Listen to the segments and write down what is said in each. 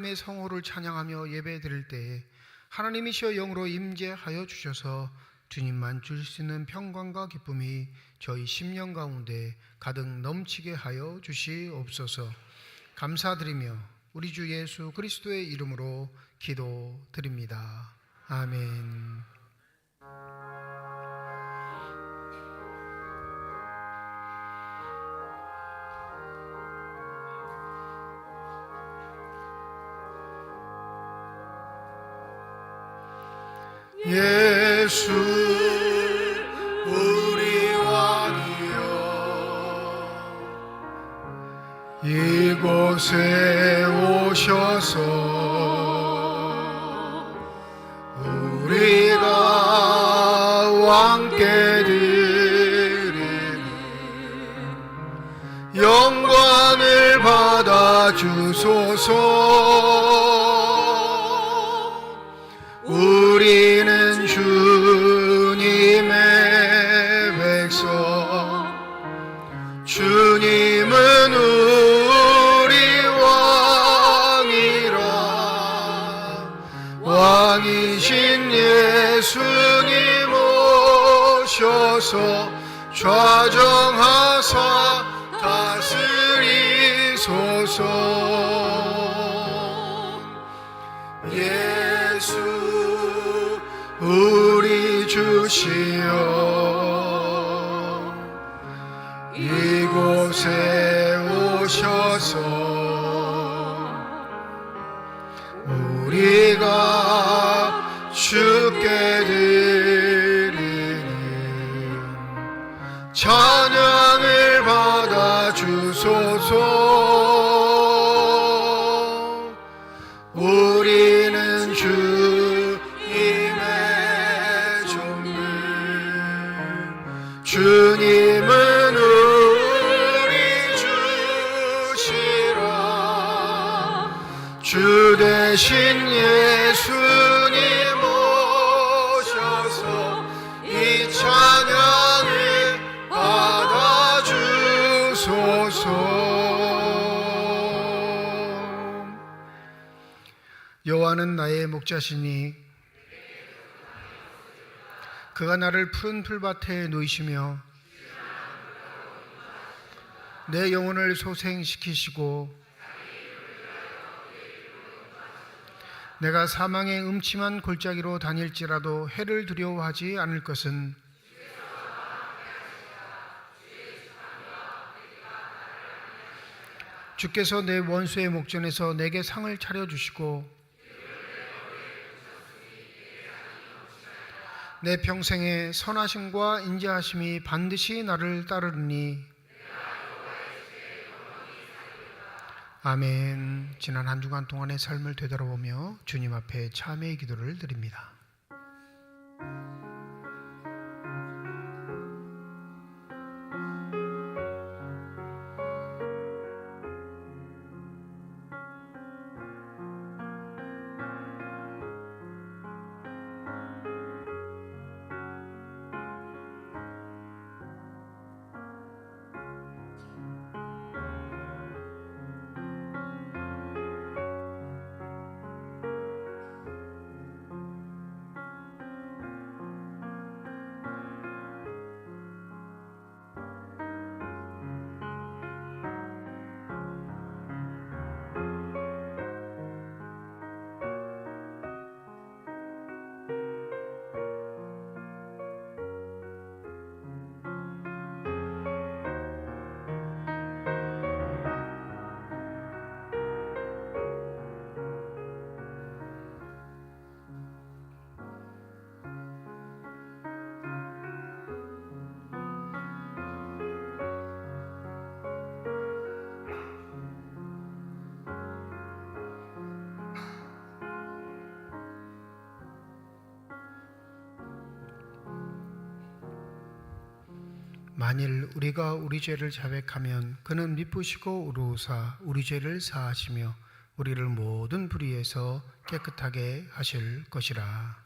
하나님의 성호를 찬양하며 예배드릴 때에 하나님이시여 영으로 임재하여 주셔서 주님만 주실 수 있는 평강과 기쁨이 저희 심령 가운데 가득 넘치게 하여 주시옵소서. 감사드리며 우리 주 예수 그리스도의 이름으로 기도드립니다. 아멘. 예수 우리 왕이여, 이곳에 오셔서 우리가 왕께 드리는 영광을 받아 주소서. 우리는 주님의 백성, 주님은 우리 왕이라. 왕이신 예수님 오셔서 좌정하사 다스리소서. 예수 우리 주시여, 이곳에 오셔서 우리가 주께 드리는 찬양을 받아 주소서. 우리는 주님의 종들, 주님은 우리 주시라. 주 대신 예수님 오셔서 이 찬양을 받아 주소서. 여호와는 나의 목자시니 그가 나를 푸른 풀밭에 누이시며 내 영혼을 소생시키시고 내가 사망의 음침한 골짜기로 다닐지라도 해를 두려워하지 않을 것은 주께서 내 원수의 목전에서 내게 상을 차려주시고 내 평생에 선하심과 인자하심이 반드시 나를 따르니. 아멘. 지난 한 주간 동안의 삶을 되돌아보며 주님 앞에 참회의 기도를 드립니다. 만일 우리가 우리 죄를 자백하면 그는 미쁘시고 의로우사 우리 죄를 사하시며 우리를 모든 불의에서 깨끗하게 하실 것이라.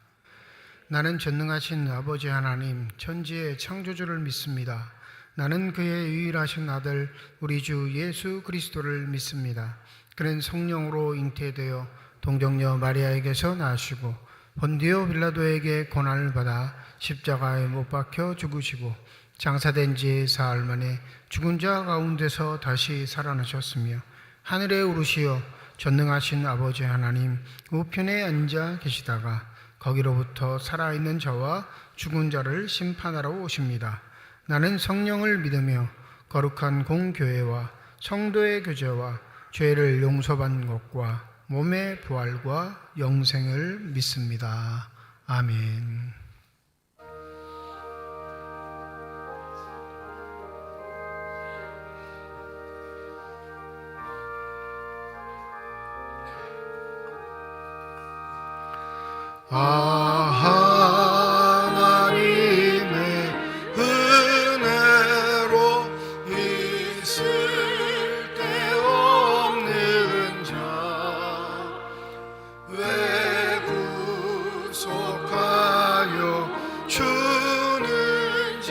나는 전능하신 아버지 하나님 천지의 창조주를 믿습니다. 나는 그의 유일하신 아들 우리 주 예수 그리스도를 믿습니다. 그는 성령으로 잉태되어 동정녀 마리아에게서 나시고 본디오 빌라도에게 고난을 받아 십자가에 못 박혀 죽으시고 장사된 지 사흘 만에 죽은 자 가운데서 다시 살아나셨으며 하늘에 오르시어 전능하신 아버지 하나님 우편에 앉아 계시다가 거기로부터 살아있는 자와 죽은 자를 심판하러 오십니다. 나는 성령을 믿으며 거룩한 공교회와 성도의 교제와 죄를 용서받는 것과 몸의 부활과 영생을 믿습니다. 아멘. 하나님의 은혜로 있을 데 없는 자 왜 구속하여 주는지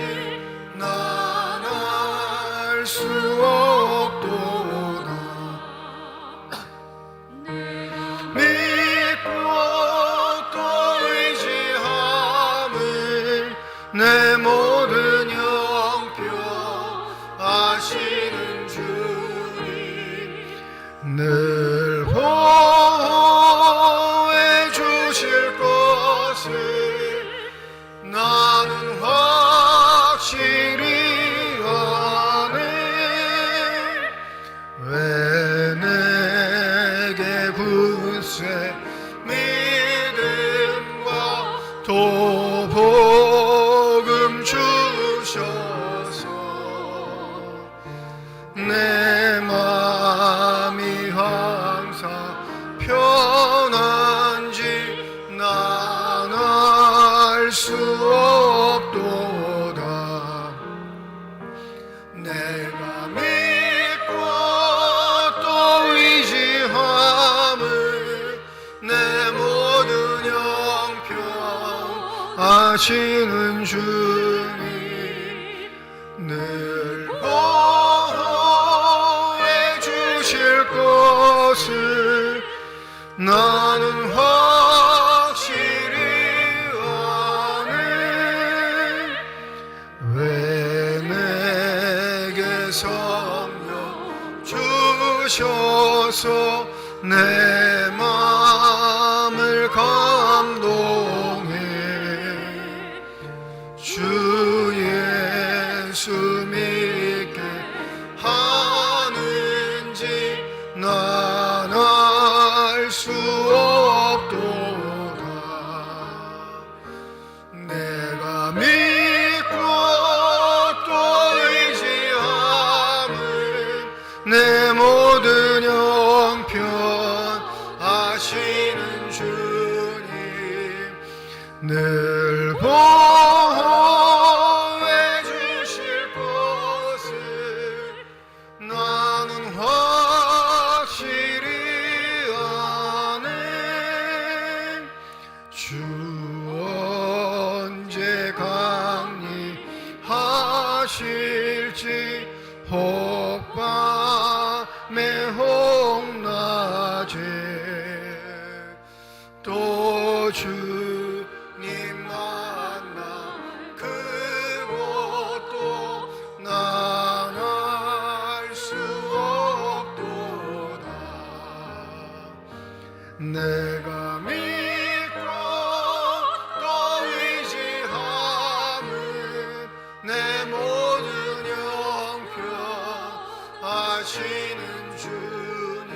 난 알 수 없도다. 내 모든 형편 아시는 주님 늘 보호해 주실 것을 나는 확실히 아네. 왜 내게 굳세 믿음과 복음 주셔서 내 마음이 항상 편한지 난 알 수 없도다. 내가 믿고 또 의지함을 내 모든 형편 아시는 주님 늘 보호해 주실 것을 나는 확실히 아네. 왜 내게 성령 주셔서 내 마음을 감동해 주 예수 믿게 하는지 난 알 수 없도다. 내가 믿고 또 의지함을 내 모든 형편 아시는 주님 늘 보호해 주실 것을 나는 확실히 아네. 주 언제 강림하실지 혹밤에 혹낮에 또 주님 만나 그것도 난 알 수 없도다. 내가 믿고 또 의지함은 내 모든 형편 아시는 주님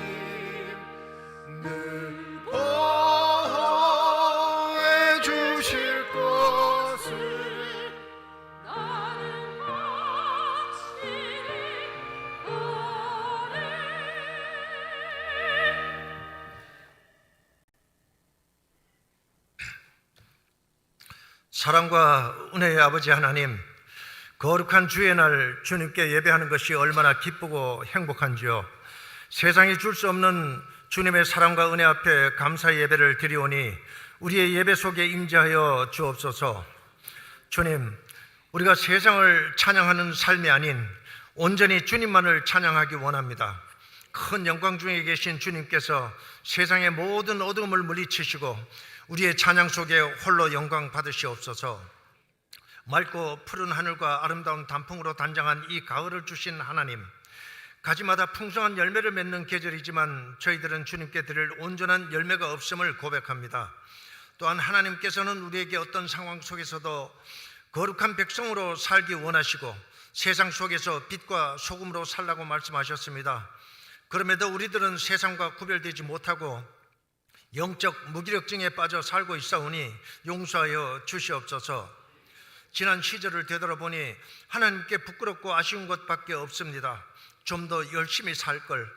늘 보호해 주실 것을 나는 확실히 아네. 사랑과 은혜의 아버지 하나님, 거룩한 주의 날 주님께 예배하는 것이 얼마나 기쁘고 행복한지요. 세상이 줄 수 없는 주님의 사랑과 은혜 앞에 감사의 예배를 드리오니 우리의 예배 속에 임재하여 주옵소서. 주님, 우리가 세상을 찬양하는 삶이 아닌 온전히 주님만을 찬양하기 원합니다. 큰 영광 중에 계신 주님께서 세상의 모든 어둠을 물리치시고 우리의 찬양 속에 홀로 영광 받으시옵소서. 맑고 푸른 하늘과 아름다운 단풍으로 단장한 이 가을을 주신 하나님, 가지마다 풍성한 열매를 맺는 계절이지만 저희들은 주님께 드릴 온전한 열매가 없음을 고백합니다. 또한 하나님께서는 우리에게 어떤 상황 속에서도 거룩한 백성으로 살기 원하시고 세상 속에서 빛과 소금으로 살라고 말씀하셨습니다. 그럼에도 우리들은 세상과 구별되지 못하고 영적 무기력증에 빠져 살고 있사오니 용서하여 주시옵소서. 지난 시절을 되돌아보니 하나님께 부끄럽고 아쉬운 것밖에 없습니다. 좀 더 열심히 살 걸,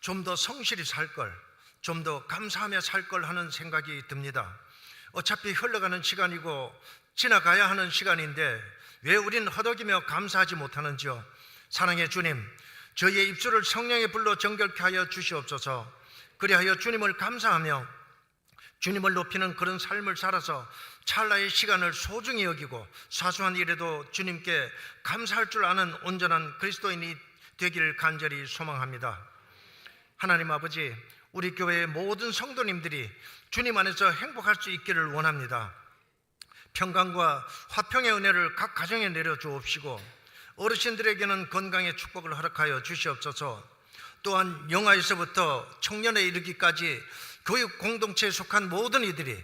좀 더 성실히 살 걸, 좀 더 감사하며 살 걸 하는 생각이 듭니다. 어차피 흘러가는 시간이고 지나가야 하는 시간인데 왜 우린 허덕이며 감사하지 못하는지요? 사랑의 주님, 저희의 입술을 성령의 불로 정결케 하여 주시옵소서. 그리하여 주님을 감사하며 주님을 높이는 그런 삶을 살아서 찰나의 시간을 소중히 여기고 사소한 일에도 주님께 감사할 줄 아는 온전한 그리스도인이 되길 간절히 소망합니다. 하나님 아버지, 우리 교회의 모든 성도님들이 주님 안에서 행복할 수 있기를 원합니다. 평강과 화평의 은혜를 각 가정에 내려주옵시고 어르신들에게는 건강의 축복을 허락하여 주시옵소서. 또한 영아에서부터 청년에 이르기까지 교육 공동체에 속한 모든 이들이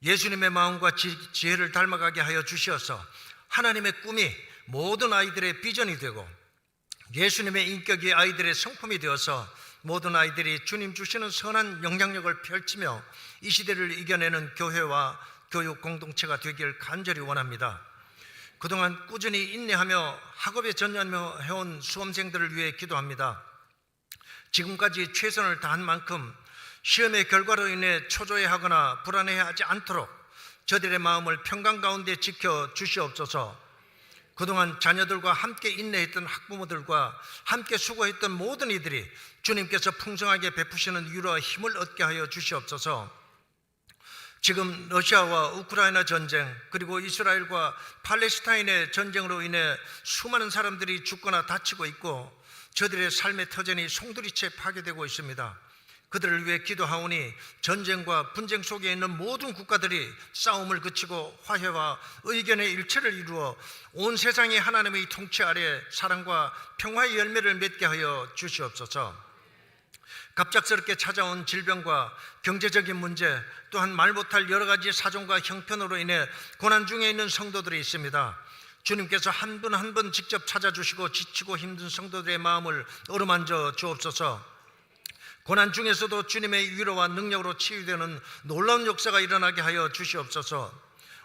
예수님의 마음과 지혜를 닮아가게 하여 주시어서 하나님의 꿈이 모든 아이들의 비전이 되고 예수님의 인격이 아이들의 성품이 되어서 모든 아이들이 주님 주시는 선한 영향력을 펼치며 이 시대를 이겨내는 교회와 교육 공동체가 되길 간절히 원합니다. 그동안 꾸준히 인내하며 학업에 전념해온 수험생들을 위해 기도합니다. 지금까지 최선을 다한 만큼 시험의 결과로 인해 초조해하거나 불안해하지 않도록 저들의 마음을 평강 가운데 지켜 주시옵소서. 그동안 자녀들과 함께 인내했던 학부모들과 함께 수고했던 모든 이들이 주님께서 풍성하게 베푸시는 위로와 힘을 얻게 하여 주시옵소서. 지금 러시아와 우크라이나 전쟁 그리고 이스라엘과 팔레스타인의 전쟁으로 인해 수많은 사람들이 죽거나 다치고 있고 저들의 삶의 터전이 송두리째 파괴되고 있습니다. 그들을 위해 기도하오니 전쟁과 분쟁 속에 있는 모든 국가들이 싸움을 그치고 화해와 의견의 일체를 이루어 온 세상이 하나님의 통치 아래 사랑과 평화의 열매를 맺게 하여 주시옵소서. 갑작스럽게 찾아온 질병과 경제적인 문제 또한 말 못할 여러 가지 사정과 형편으로 인해 고난 중에 있는 성도들이 있습니다. 주님께서 한 분 한 분 직접 찾아주시고 지치고 힘든 성도들의 마음을 어루만져 주옵소서. 고난 중에서도 주님의 위로와 능력으로 치유되는 놀라운 역사가 일어나게 하여 주시옵소서.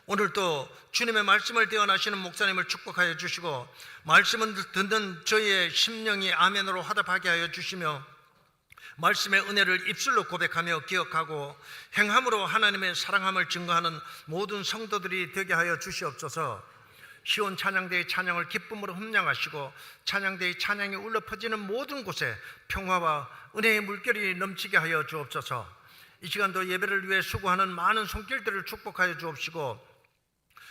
오늘도 주님의 말씀을 대언하시는 목사님을 축복하여 주시고 말씀을 듣는 저희의 심령이 아멘으로 화답하게 하여 주시며 말씀의 은혜를 입술로 고백하며 기억하고 행함으로 하나님의 사랑함을 증거하는 모든 성도들이 되게 하여 주시옵소서. 시온 찬양대의 찬양을 기쁨으로 흠양하시고 찬양대의 찬양이 울려 퍼지는 모든 곳에 평화와 은혜의 물결이 넘치게 하여 주옵소서. 이 시간도 예배를 위해 수고하는 많은 손길들을 축복하여 주옵시고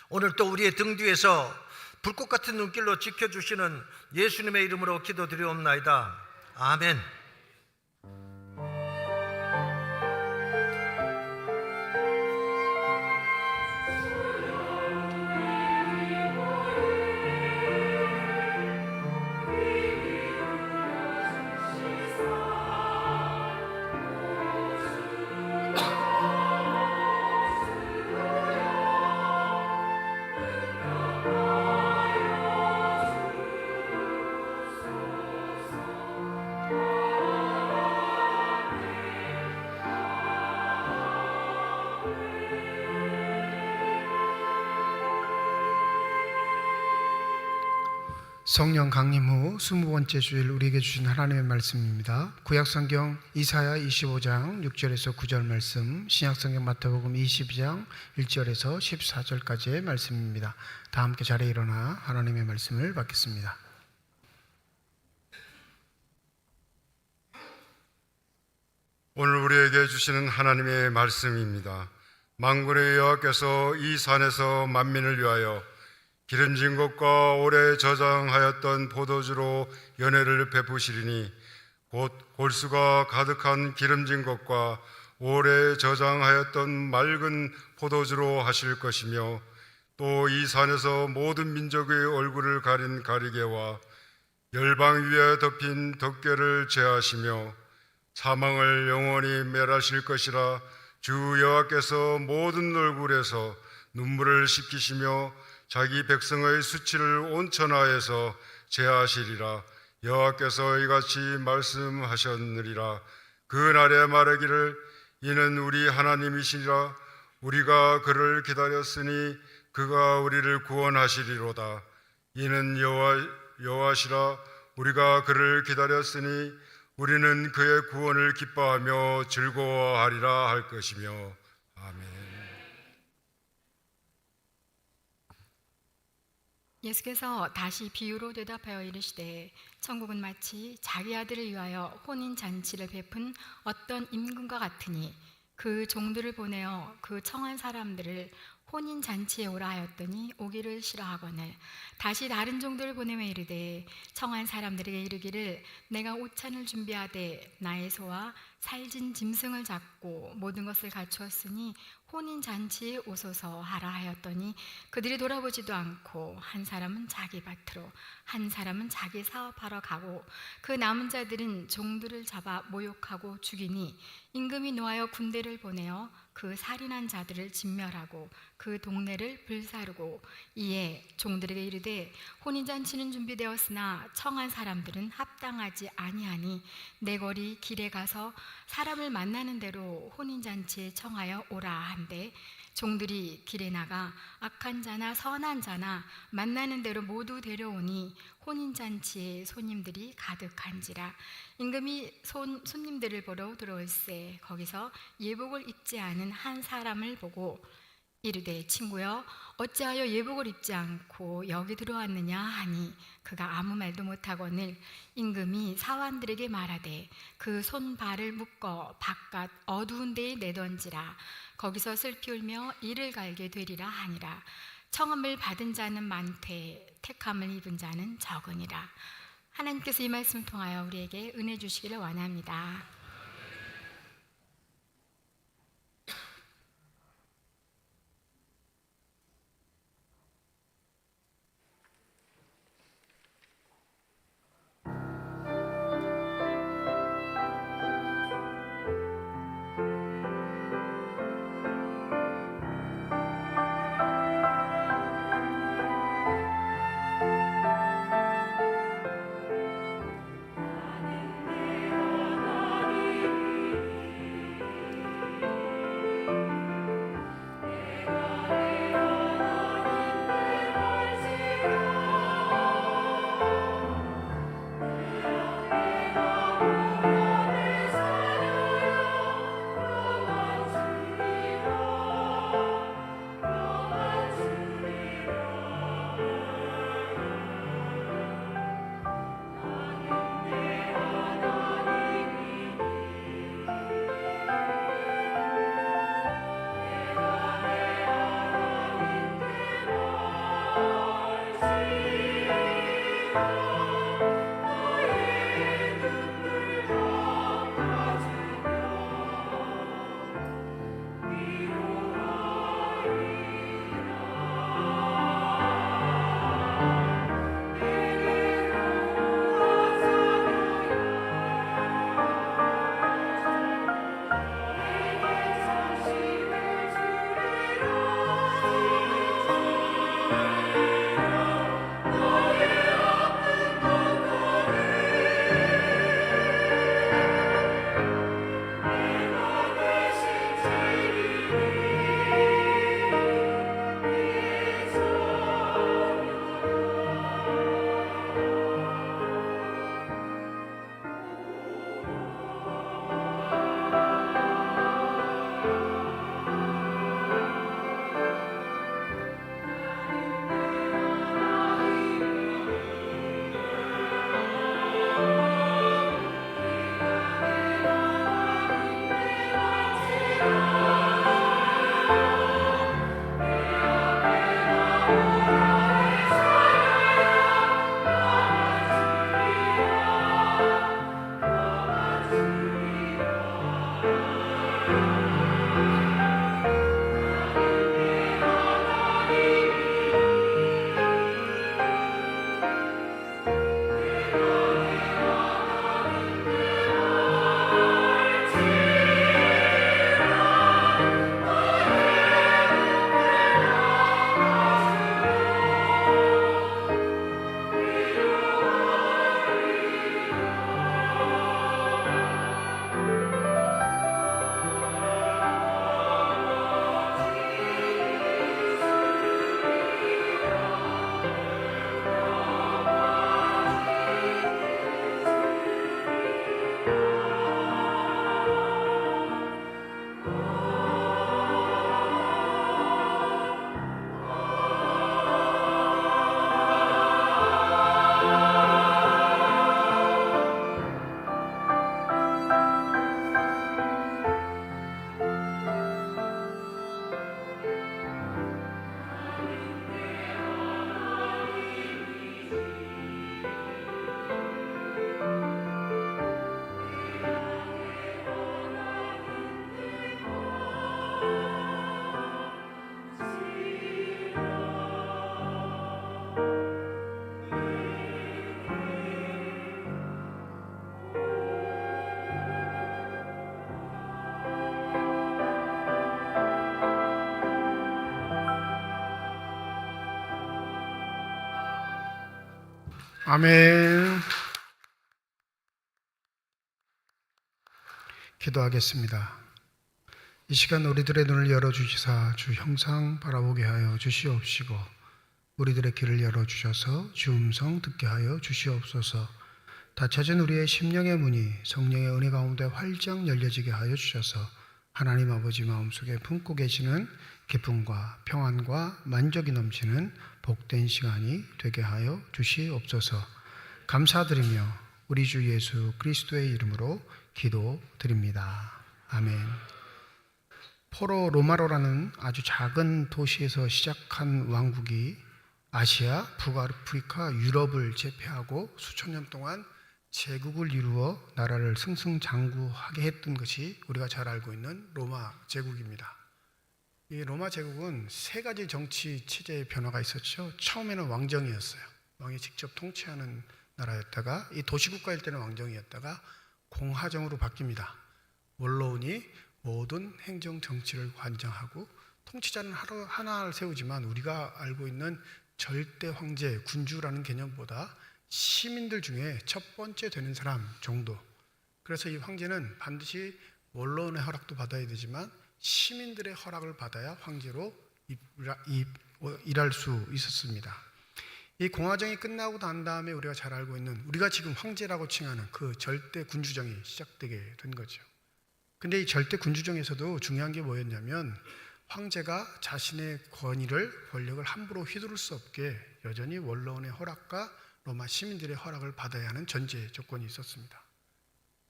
오늘 또 우리의 등 뒤에서 불꽃 같은 눈길로 지켜주시는 예수님의 이름으로 기도드리옵나이다. 아멘. 성령 강림 후 20번째 주일 우리에게 주신 하나님의 말씀입니다. 구약성경 이사야 25장 6절에서 9절 말씀, 신약성경 마태복음 22장 1절에서 14절까지의 말씀입니다. 다 함께 자리에 일어나 하나님의 말씀을 받겠습니다. 오늘 우리에게 주시는 하나님의 말씀입니다. 만군의 여호와께서 이 산에서 만민을 위하여 기름진 것과 오래 저장하였던 포도주로 연회를 베푸시리니 곧 골수가 가득한 기름진 것과 오래 저장하였던 맑은 포도주로 하실 것이며 또 이 산에서 모든 민족의 얼굴을 가린 가리개와 열방 위에 덮인 덮개를 제하시며 사망을 영원히 멸하실 것이라. 주 여호와께서 모든 얼굴에서 눈물을 씻기시며 자기 백성의 수치를 온천하에서 제하시리라. 여호와께서 이같이 말씀하셨느니라. 그 날에 말하기를 이는 우리 하나님이시라. 우리가 그를 기다렸으니 그가 우리를 구원하시리로다. 이는 여호와시라. 우리가 그를 기다렸으니 우리는 그의 구원을 기뻐하며 즐거워하리라 할 것이며. 아멘. 예수께서 다시 비유로 대답하여 이르시되 천국은 마치 자기 아들을 위하여 혼인 잔치를 베푼 어떤 임금과 같으니 그 종들을 보내어 그 청한 사람들을 혼인 잔치에 오라 하였더니 오기를 싫어하거늘 다시 다른 종들을 보내며 이르되 청한 사람들에게 이르기를 내가 오찬을 준비하되 나의 소와 살진 짐승을 잡고 모든 것을 갖추었으니 혼인 잔치에 오소서 하라 하였더니 그들이 돌아보지도 않고 한 사람은 자기 밭으로 한 사람은 자기 사업하러 가고 그 남은 자들은 종들을 잡아 모욕하고 죽이니 임금이 노하여 군대를 보내어 그 살인한 자들을 진멸하고 그 동네를 불사르고 이에 종들에게 이르되 혼인잔치는 준비되었으나 청한 사람들은 합당하지 아니하니 내 거리 길에 가서 사람을 만나는 대로 혼인잔치에 청하여 오라 한데 종들이 길에 나가 악한 자나 선한 자나 만나는 대로 모두 데려오니 혼인잔치에 손님들이 가득한지라. 임금이 손님들을 보러 들어올세 거기서 예복을 입지 않은 한 사람을 보고 이르되 친구여 어찌하여 예복을 입지 않고 여기 들어왔느냐 하니 그가 아무 말도 못하거늘 임금이 사환들에게 말하되 그 손발을 묶어 바깥 어두운 데에 내던지라. 거기서 슬피 울며 이를 갈게 되리라 하니라. 청함을 받은 자는 많되 택함을 입은 자는 적으니라. 하나님께서 이 말씀을 통하여 우리에게 은혜 주시기를 원합니다. 아멘. 기도하겠습니다. 이 시간 우리들의 눈을 열어주시사 주 형상 바라보게 하여 주시옵시고 우리들의 귀를 열어주셔서 주 음성 듣게 하여 주시옵소서. 닫혀진 우리의 심령의 문이 성령의 은혜 가운데 활짝 열려지게 하여 주셔서 하나님 아버지 마음속에 품고 계시는 기쁨과 평안과 만족이 넘치는 복된 시간이 되게 하여 주시옵소서. 감사드리며 우리 주 예수 그리스도의 이름으로 기도드립니다. 아멘. 포로 로마로라는 아주 작은 도시에서 시작한 왕국이 아시아, 북아프리카, 유럽을 제패하고 수천 년 동안 제국을 이루어 나라를 승승장구하게 했던 것이 우리가 잘 알고 있는 로마 제국입니다. 이 로마 제국은 세 가지 정치 체제의 변화가 있었죠. 처음에는 왕정이었어요. 왕이 직접 통치하는 나라였다가 이 도시국가일 때는 왕정이었다가 공화정으로 바뀝니다. 원로원이 모든 행정 정치를 관장하고 통치자는 하나를 세우지만 우리가 알고 있는 절대 황제, 군주라는 개념보다 시민들 중에 첫 번째 되는 사람 정도. 그래서 이 황제는 반드시 원로원의 허락도 받아야 되지만 시민들의 허락을 받아야 황제로 일할 수 있었습니다. 이 공화정이 끝나고 난 다음에 우리가 잘 알고 있는 우리가 지금 황제라고 칭하는 그 절대 군주정이 시작되게 된 거죠. 근데 이 절대 군주정에서도 중요한 게 뭐였냐면 황제가 자신의 권력을 함부로 휘두를 수 없게 여전히 원로원의 허락과 로마 시민들의 허락을 받아야 하는 전제 조건이 있었습니다.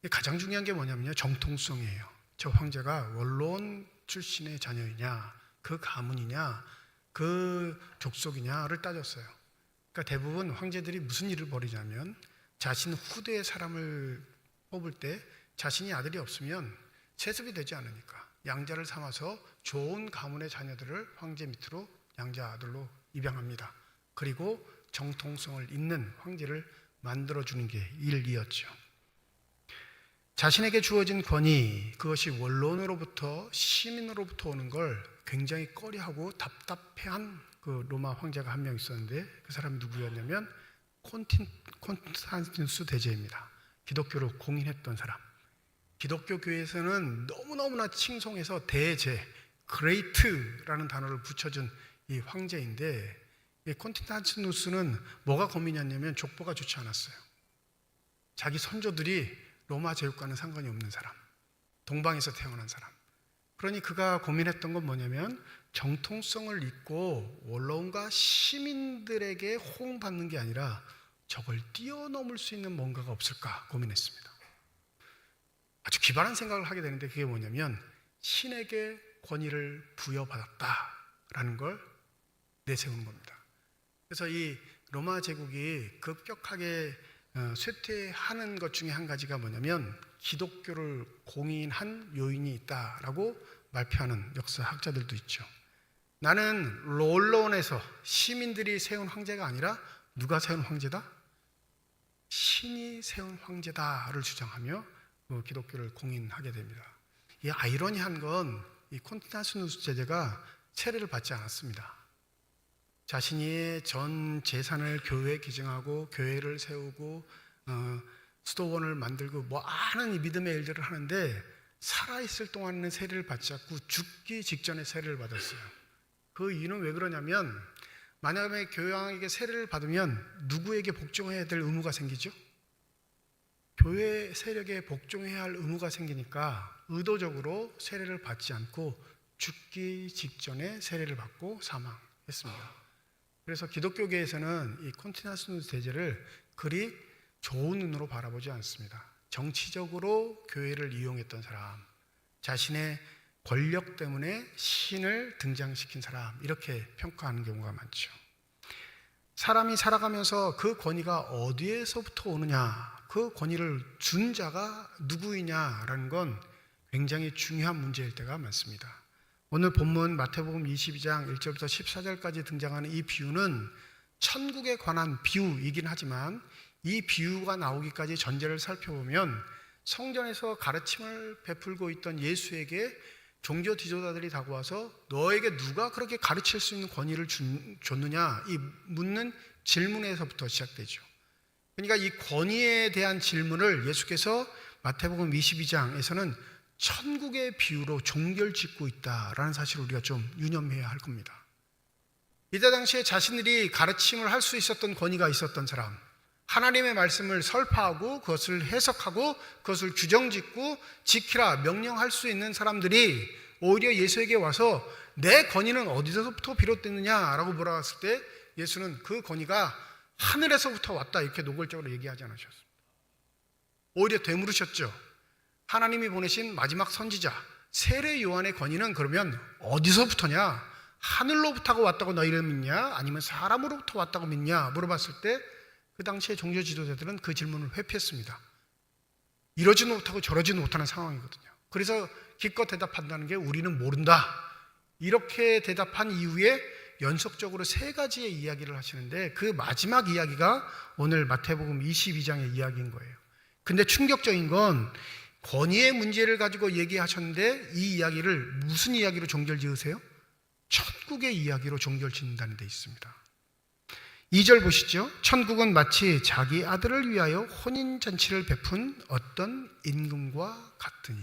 가장 중요한 게 뭐냐면요, 정통성이에요. 저 황제가 원로원 출신의 자녀이냐, 그 가문이냐, 그 족속이냐를 따졌어요. 그러니까 대부분 황제들이 무슨 일을 벌이냐면 자신 후대의 사람을 뽑을 때 자신이 아들이 없으면 세습이 되지 않으니까 양자를 삼아서 좋은 가문의 자녀들을 황제 밑으로 양자 아들로 입양합니다. 그리고 정통성을 잇는 황제를 만들어주는 게 일이었죠. 자신에게 주어진 권위, 그것이 원로원으로부터 시민으로부터 오는 걸 굉장히 꺼려하고 답답해한 그 로마 황제가 한 명 있었는데 그 사람이 누구였냐면 콘스탄티누스 대제입니다. 기독교를 공인했던 사람. 기독교 교회에서는 너무너무나 칭송해서 대제, 그레이트라는 단어를 붙여준 이 황제인데 이 콘스탄티누스는 뭐가 고민이었냐면 족보가 좋지 않았어요. 자기 선조들이 로마 제국과는 상관이 없는 사람, 동방에서 태어난 사람. 그러니 그가 고민했던 건 뭐냐면 정통성을 잇고 원로원과 시민들에게 호응받는 게 아니라 저걸 뛰어넘을 수 있는 뭔가가 없을까 고민했습니다. 아주 기발한 생각을 하게 되는데 그게 뭐냐면 신에게 권위를 부여받았다라는 걸 내세우는 겁니다. 그래서 이 로마 제국이 급격하게 쇠퇴하는 것 중에 한 가지가 뭐냐면 기독교를 공인한 요인이 있다라고 발표하는 역사학자들도 있죠. 나는 원로원에서 시민들이 세운 황제가 아니라 누가 세운 황제다? 신이 세운 황제다를 주장하며 기독교를 공인하게 됩니다. 이 아이러니한 건 이 콘스탄티누스 제제가 세례를 받지 않았습니다. 자신이 전 재산을 교회에 기증하고 교회를 세우고 수도원을 만들고 많은 이 믿음의 일들을 하는데 살아있을 동안에는 세례를 받지 않고 죽기 직전에 세례를 받았어요. 그 이유는 왜 그러냐면 만약에 교황에게 세례를 받으면 누구에게 복종해야 될 의무가 생기죠? 교회 세력에 복종해야 할 의무가 생기니까 의도적으로 세례를 받지 않고 죽기 직전에 세례를 받고 사망했습니다. 그래서 기독교계에서는 이 콘스탄티누스 대제를 그리 좋은 눈으로 바라보지 않습니다. 정치적으로 교회를 이용했던 사람, 자신의 권력 때문에 신을 등장시킨 사람, 이렇게 평가하는 경우가 많죠. 사람이 살아가면서 그 권위가 어디에서부터 오느냐, 그 권위를 준 자가 누구이냐라는 건 굉장히 중요한 문제일 때가 많습니다. 오늘 본문 마태복음 22장 1절부터 14절까지 등장하는 이 비유는 천국에 관한 비유이긴 하지만 이 비유가 나오기까지 전제를 살펴보면 성전에서 가르침을 베풀고 있던 예수에게 종교 지도자들이 다가와서 너에게 누가 그렇게 가르칠 수 있는 권위를 줬느냐 이 묻는 질문에서부터 시작되죠. 그러니까 이 권위에 대한 질문을 예수께서 마태복음 22장에서는 천국의 비유로 종결짓고 있다라는 사실을 우리가 좀 유념해야 할 겁니다. 이때 당시에 자신들이 가르침을 할 수 있었던 권위가 있었던 사람, 하나님의 말씀을 설파하고 그것을 해석하고 그것을 규정짓고 지키라 명령할 수 있는 사람들이 오히려 예수에게 와서 내 권위는 어디서부터 비롯됐느냐라고 물어봤을 때 예수는 그 권위가 하늘에서부터 왔다 이렇게 노골적으로 얘기하지 않으셨습니다. 오히려 되물으셨죠. 하나님이 보내신 마지막 선지자 세례 요한의 권위는 그러면 어디서부터냐? 하늘로부터 왔다고 너희는 믿냐? 아니면 사람으로부터 왔다고 믿냐? 물어봤을 때 그 당시에 종교 지도자들은 그 질문을 회피했습니다. 이러지도 못하고 저러지도 못하는 상황이거든요. 그래서 기껏 대답한다는 게 우리는 모른다. 이렇게 대답한 이후에 연속적으로 세 가지의 이야기를 하시는데 그 마지막 이야기가 오늘 마태복음 22장의 이야기인 거예요. 근데 충격적인 건 권위의 문제를 가지고 얘기하셨는데 이 이야기를 무슨 이야기로 종결 지으세요? 천국의 이야기로 종결 짓는다는 데 있습니다. 2절 보시죠. 천국은 마치 자기 아들을 위하여 혼인잔치를 베푼 어떤 임금과 같으니.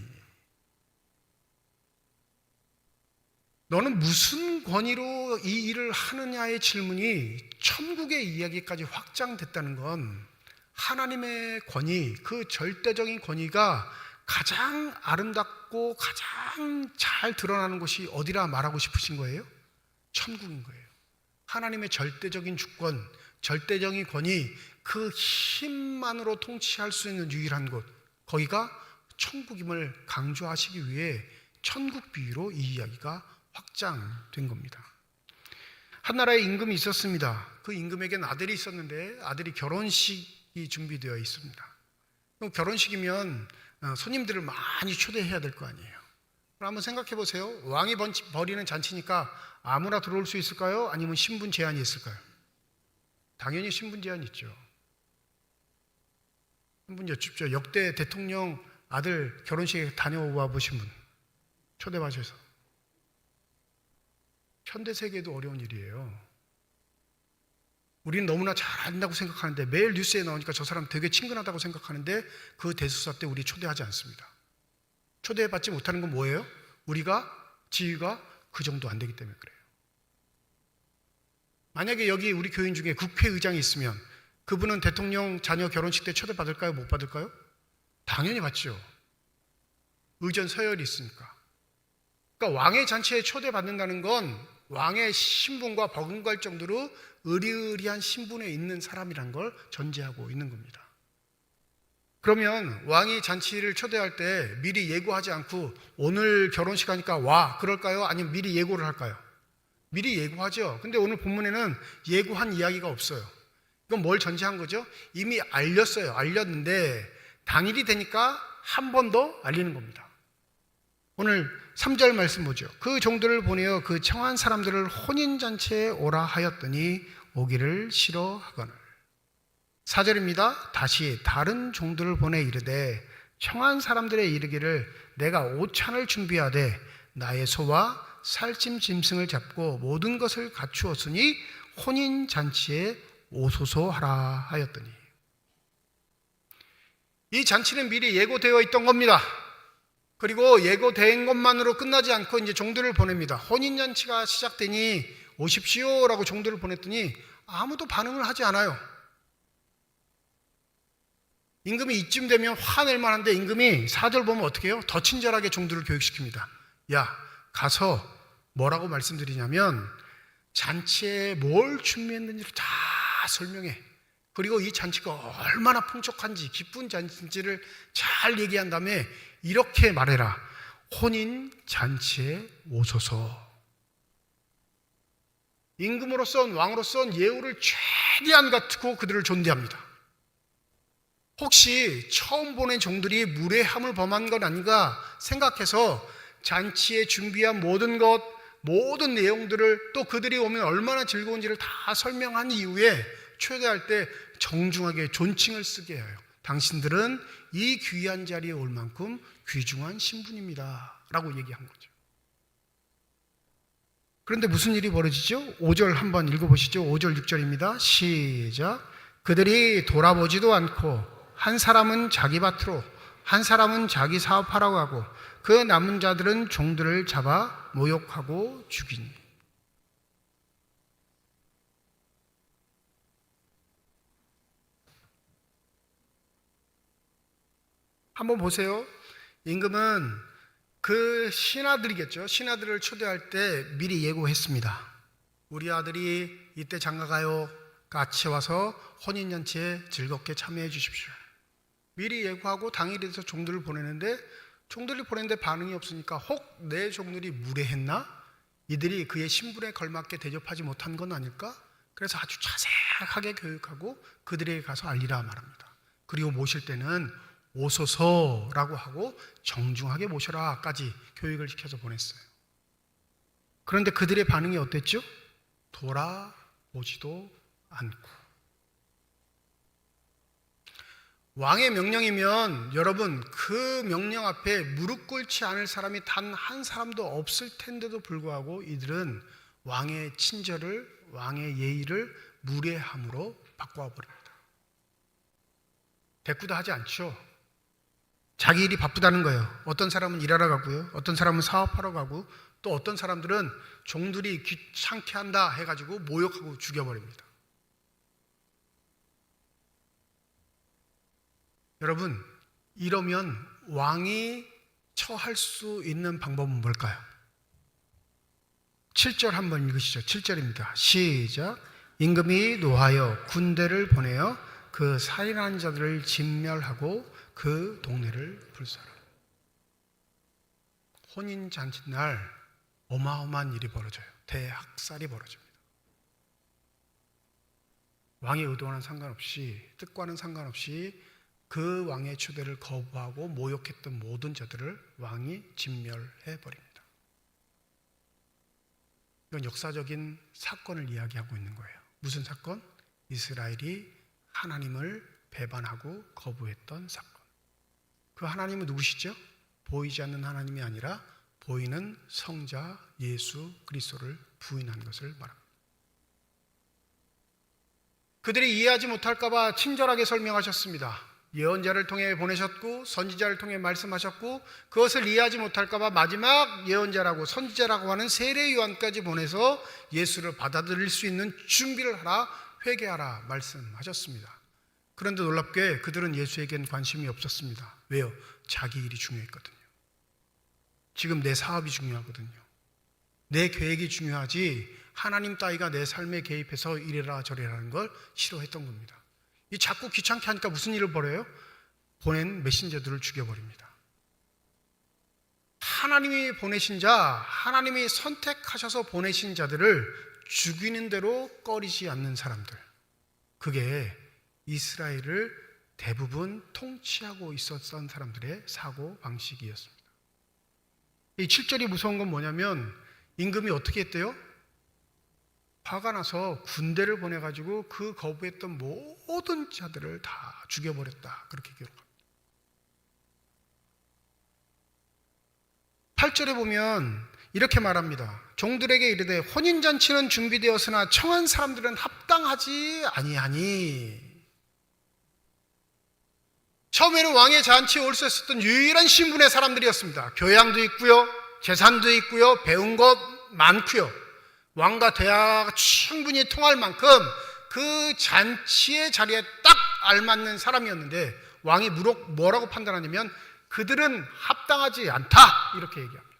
너는 무슨 권위로 이 일을 하느냐의 질문이 천국의 이야기까지 확장됐다는 건 하나님의 권위, 그 절대적인 권위가 가장 아름답고 가장 잘 드러나는 곳이 어디라 말하고 싶으신 거예요? 천국인 거예요. 하나님의 절대적인 주권, 절대적인 권위, 그 힘만으로 통치할 수 있는 유일한 곳, 거기가 천국임을 강조하시기 위해 천국 비유로 이 이야기가 확장된 겁니다. 한 나라에 임금이 있었습니다. 그 임금에겐 아들이 있었는데 아들이 결혼식이 준비되어 있습니다. 결혼식이면 손님들을 많이 초대해야 될 거 아니에요. 그럼 한번 생각해 보세요. 왕이 벌이는 잔치니까 아무나 들어올 수 있을까요? 아니면 신분 제한이 있을까요? 당연히 신분 제한이 있죠. 한분 여쭙죠. 역대 대통령 아들 결혼식에 다녀와 보신 분 초대받으셔서. 현대 세계에도 어려운 일이에요. 우리는 너무나 잘 안다고 생각하는데 매일 뉴스에 나오니까 저 사람 되게 친근하다고 생각하는데 그 대수사 때 우리 초대하지 않습니다. 초대받지 못하는 건 뭐예요? 우리가 지위가 그 정도 안 되기 때문에 그래요. 만약에 여기 우리 교인 중에 국회의장이 있으면 그분은 대통령 자녀 결혼식 때 초대받을까요? 못 받을까요? 당연히 받죠. 의전 서열이 있으니까. 그러니까 왕의 잔치에 초대받는다는 건 왕의 신분과 버금갈 정도로 의리의리한 신분에 있는 사람이란 걸 전제하고 있는 겁니다. 그러면 왕이 잔치를 초대할 때 미리 예고하지 않고 오늘 결혼식 하니까 와 그럴까요? 아니면 미리 예고를 할까요? 미리 예고하죠. 근데 오늘 본문에는 예고한 이야기가 없어요. 이건 뭘 전제한 거죠? 이미 알렸어요. 알렸는데 당일이 되니까 한 번 더 알리는 겁니다. 오늘 3절 말씀 보죠. 그 종들을 보내어 그 청한 사람들을 혼인잔치에 오라 하였더니 오기를 싫어하거늘. 4절입니다. 다시 다른 종들을 보내 이르되 청한 사람들의 이르기를 내가 오찬을 준비하되 나의 소와 살찜 짐승을 잡고 모든 것을 갖추었으니 혼인잔치에 오소서 하라 하였더니. 이 잔치는 미리 예고되어 있던 겁니다. 그리고 예고된 것만으로 끝나지 않고 이제 종들을 보냅니다. 혼인잔치가 시작되니 오십시오 라고 종들을 보냈더니 아무도 반응을 하지 않아요. 임금이 이쯤 되면 화낼 만한데 임금이 4절 보면 어떻게 해요? 더 친절하게 종들을 교육시킵니다. 야, 가서 뭐라고 말씀드리냐면 잔치에 뭘 준비했는지를 다 설명해. 그리고 이 잔치가 얼마나 풍족한지 기쁜 잔치를 잘 얘기한 다음에 이렇게 말해라. 혼인 잔치에 오소서. 임금으로선 왕으로선 예우를 최대한 갖추고 그들을 존대합니다. 혹시 처음 보낸 종들이 무례함을 범한 건 아닌가 생각해서 잔치에 준비한 모든 것, 모든 내용들을 또 그들이 오면 얼마나 즐거운지를 다 설명한 이후에 초대할 때 정중하게 존칭을 쓰게 해요. 당신들은 이 귀한 자리에 올 만큼 귀중한 신분입니다 라고 얘기한 거죠. 그런데 무슨 일이 벌어지죠? 5절 한번 읽어보시죠. 5절 6절입니다. 시작. 그들이 돌아보지도 않고 한 사람은 자기 밭으로 한 사람은 자기 사업하라고 하고 그 남은 자들은 종들을 잡아 모욕하고 죽이니. 한번 보세요. 임금은 그 신하들이겠죠. 신하들을 초대할 때 미리 예고했습니다. 우리 아들이 이때 장가가요. 같이 와서 혼인잔치에 즐겁게 참여해 주십시오. 미리 예고하고 당일에서 종들을 보내는데 반응이 없으니까 혹 내 종들이 무례했나? 이들이 그의 신분에 걸맞게 대접하지 못한 건 아닐까? 그래서 아주 자세하게 교육하고 그들에게 가서 알리라 말합니다. 그리고 모실 때는 오소서라고 하고 정중하게 모셔라까지 교육을 시켜서 보냈어요. 그런데 그들의 반응이 어땠죠? 돌아보지도 않고. 왕의 명령이면 여러분 그 명령 앞에 무릎 꿇지 않을 사람이 단 한 사람도 없을 텐데도 불구하고 이들은 왕의 친절을, 왕의 예의를 무례함으로 바꿔버립니다. 대꾸도 하지 않죠. 자기 일이 바쁘다는 거예요. 어떤 사람은 일하러 가고요, 어떤 사람은 사업하러 가고, 또 어떤 사람들은 종들이 귀찮게 한다 해가지고 모욕하고 죽여버립니다. 여러분, 이러면 왕이 처할 수 있는 방법은 뭘까요? 7절 한번 읽으시죠. 7절입니다. 시작. 임금이 노하여 군대를 보내어 그 살인한 자들을 진멸하고 그 동네를 불사라. 혼인잔치 날 어마어마한 일이 벌어져요. 대학살이 벌어집니다. 왕의 의도와는 상관없이, 뜻과는 상관없이 그 왕의 초대를 거부하고 모욕했던 모든 자들을 왕이 진멸해 버립니다. 이건 역사적인 사건을 이야기하고 있는 거예요. 무슨 사건? 이스라엘이 하나님을 배반하고 거부했던 사건. 그 하나님은 누구시죠? 보이지 않는 하나님이 아니라 보이는 성자 예수 그리스도를 부인한 것을 말합니다. 그들이 이해하지 못할까 봐 친절하게 설명하셨습니다. 예언자를 통해 보내셨고 선지자를 통해 말씀하셨고, 그것을 이해하지 못할까 봐 마지막 예언자라고 선지자라고 하는 세례 요한까지 보내서 예수를 받아들일 수 있는 준비를 하라, 회개하라 말씀하셨습니다. 그런데 놀랍게 그들은 예수에겐 관심이 없었습니다. 왜요? 자기 일이 중요했거든요. 지금 내 사업이 중요하거든요. 내 계획이 중요하지 하나님 따위가 내 삶에 개입해서 이래라 저래라는 걸 싫어했던 겁니다. 이 자꾸 귀찮게 하니까 무슨 일을 벌여요? 보낸 메신저들을 죽여버립니다. 하나님이 보내신 자, 하나님이 선택하셔서 보내신 자들을 죽이는 대로 꺼리지 않는 사람들, 그게 이스라엘을 대부분 통치하고 있었던 사람들의 사고 방식이었습니다. 이 7절이 무서운 건 뭐냐면 임금이 어떻게 했대요? 화가 나서 군대를 보내가지고 그 거부했던 모든 자들을 다 죽여버렸다, 그렇게 기록합니다. 8절에 보면 이렇게 말합니다. 종들에게 이르되 혼인잔치는 준비되었으나 청한 사람들은 합당하지 아니하니. 처음에는 왕의 잔치에 올 수 있었던 유일한 신분의 사람들이었습니다. 교양도 있고요, 재산도 있고요, 배운 것 많고요, 왕과 대화가 충분히 통할 만큼 그 잔치의 자리에 딱 알맞는 사람이었는데 왕이 뭐라고 판단하냐면 그들은 합당하지 않다, 이렇게 얘기합니다.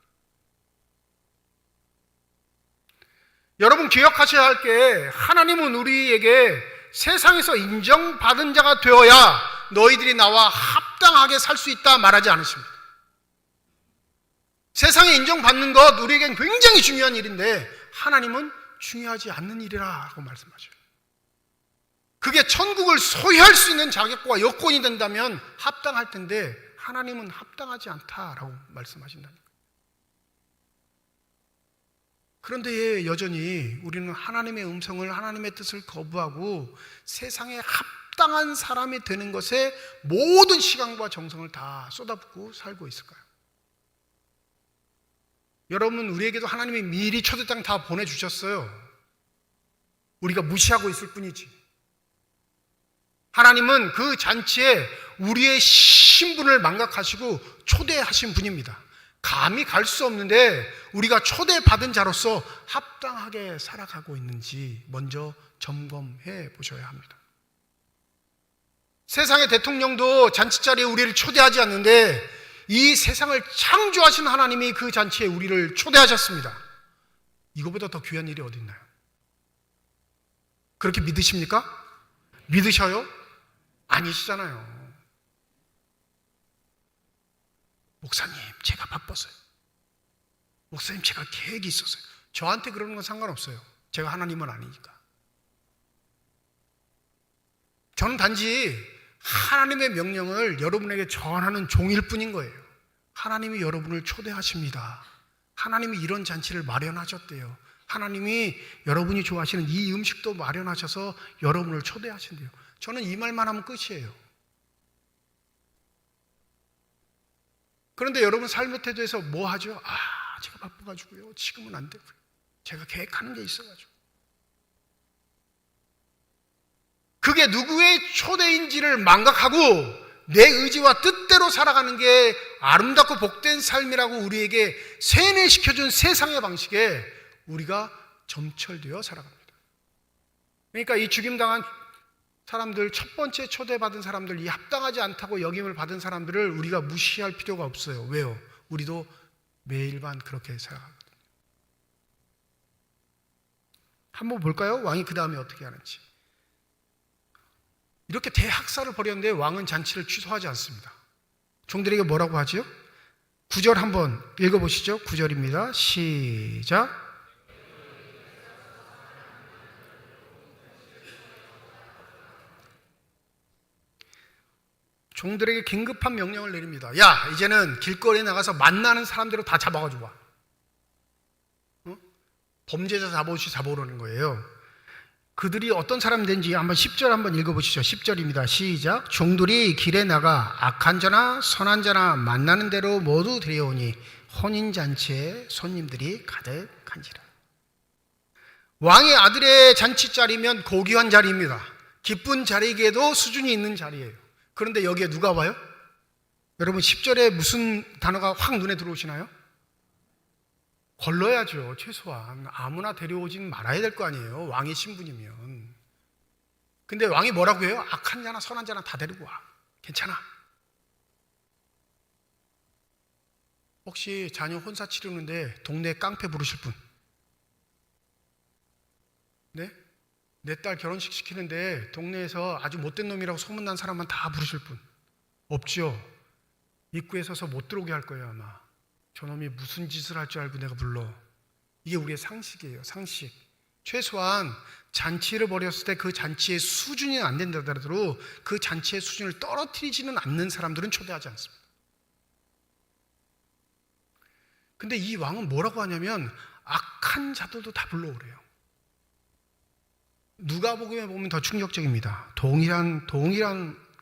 여러분 기억하셔야 할 게, 하나님은 우리에게 세상에서 인정받은 자가 되어야 너희들이 나와 합당하게 살 수 있다 말하지 않으십니다. 세상에 인정받는 것 우리에겐 굉장히 중요한 일인데 하나님은 중요하지 않는 일이라고 말씀하셔요. 그게 천국을 소유할 수 있는 자격과 여건이 된다면 합당할 텐데 하나님은 합당하지 않다라고 말씀하신다니까요. 그런데 여전히 우리는 하나님의 음성을, 하나님의 뜻을 거부하고 세상에 합당한 사람이 되는 것에 모든 시간과 정성을 다 쏟아붓고 살고 있을까요? 여러분, 우리에게도 하나님이 미리 초대장 다 보내주셨어요. 우리가 무시하고 있을 뿐이지. 하나님은 그 잔치에 우리의 신분을 망각하시고 초대하신 분입니다. 감히 갈 수 없는데 우리가 초대받은 자로서 합당하게 살아가고 있는지 먼저 점검해 보셔야 합니다. 세상의 대통령도 잔치 자리에 우리를 초대하지 않는데 이 세상을 창조하신 하나님이 그 잔치에 우리를 초대하셨습니다. 이거보다 더 귀한 일이 어디 있나요? 그렇게 믿으십니까? 믿으셔요? 아니시잖아요. 목사님, 제가 바빴어요. 목사님, 제가 계획이 있었어요. 저한테 그러는 건 상관없어요. 제가 하나님은 아니니까. 저는 단지 하나님의 명령을 여러분에게 전하는 종일 뿐인 거예요. 하나님이 여러분을 초대하십니다. 하나님이 이런 잔치를 마련하셨대요. 하나님이 여러분이 좋아하시는 이 음식도 마련하셔서 여러분을 초대하신대요. 저는 이 말만 하면 끝이에요. 그런데 여러분 삶의 태도에서 뭐 하죠? 제가 바빠가지고요. 지금은 안 되고요. 제가 계획하는 게 있어가지고. 그게 누구의 초대인지를 망각하고 내 의지와 뜻대로 살아가는 게 아름답고 복된 삶이라고 우리에게 세뇌시켜준 세상의 방식에 우리가 점철되어 살아갑니다. 그러니까 이 죽임당한 사람들, 첫 번째 초대받은 사람들, 이 합당하지 않다고 여김을 받은 사람들을 우리가 무시할 필요가 없어요. 왜요? 우리도 매일반 그렇게 살아가거든요. 한번 볼까요? 왕이 그 다음에 어떻게 하는지. 이렇게 대학살을 벌였는데 왕은 잔치를 취소하지 않습니다. 종들에게 뭐라고 하지요? 9절 한번 읽어보시죠. 9절입니다. 시작. 종들에게 긴급한 명령을 내립니다. 야, 이제는 길거리에 나가서 만나는 사람대로 다 잡아가지고 와. 범죄자 잡아오라는 거예요. 그들이 어떤 사람들인지 한번 10절 한번 읽어보시죠. 10절입니다. 시작. 종들이 길에 나가 악한 자나 선한 자나 만나는 대로 모두 데려오니 혼인잔치에 손님들이 가득한지라. 왕의 아들의 잔치 자리면 고귀한 자리입니다. 기쁜 자리에도 수준이 있는 자리예요. 그런데 여기에 누가 와요? 여러분 10절에 무슨 단어가 확 눈에 들어오시나요? 걸러야죠. 최소한 아무나 데려오진 말아야 될 거 아니에요. 왕의 신분이면. 근데 왕이 뭐라고 해요? 악한 자나 선한 자나 다 데리고 와. 괜찮아. 혹시 자녀 혼사 치르는데 동네 깡패 부르실 분? 네? 내 딸 결혼식 시키는데 동네에서 아주 못된 놈이라고 소문난 사람만 다 부르실 분? 없죠. 입구에 서서 못 들어오게 할 거예요 아마. 저놈이 무슨 짓을 할 줄 알고 내가 불러. 이게 우리의 상식이에요. 상식. 최소한 잔치를 벌였을 때 그 잔치의 수준이 안 된다 하더라도 그 잔치의 수준을 떨어뜨리지는 않는 사람들은 초대하지 않습니다. 근데 이 왕은 뭐라고 하냐면 악한 자들도 다 불러오래요. 누가복음에 보면 더 충격적입니다. 동일한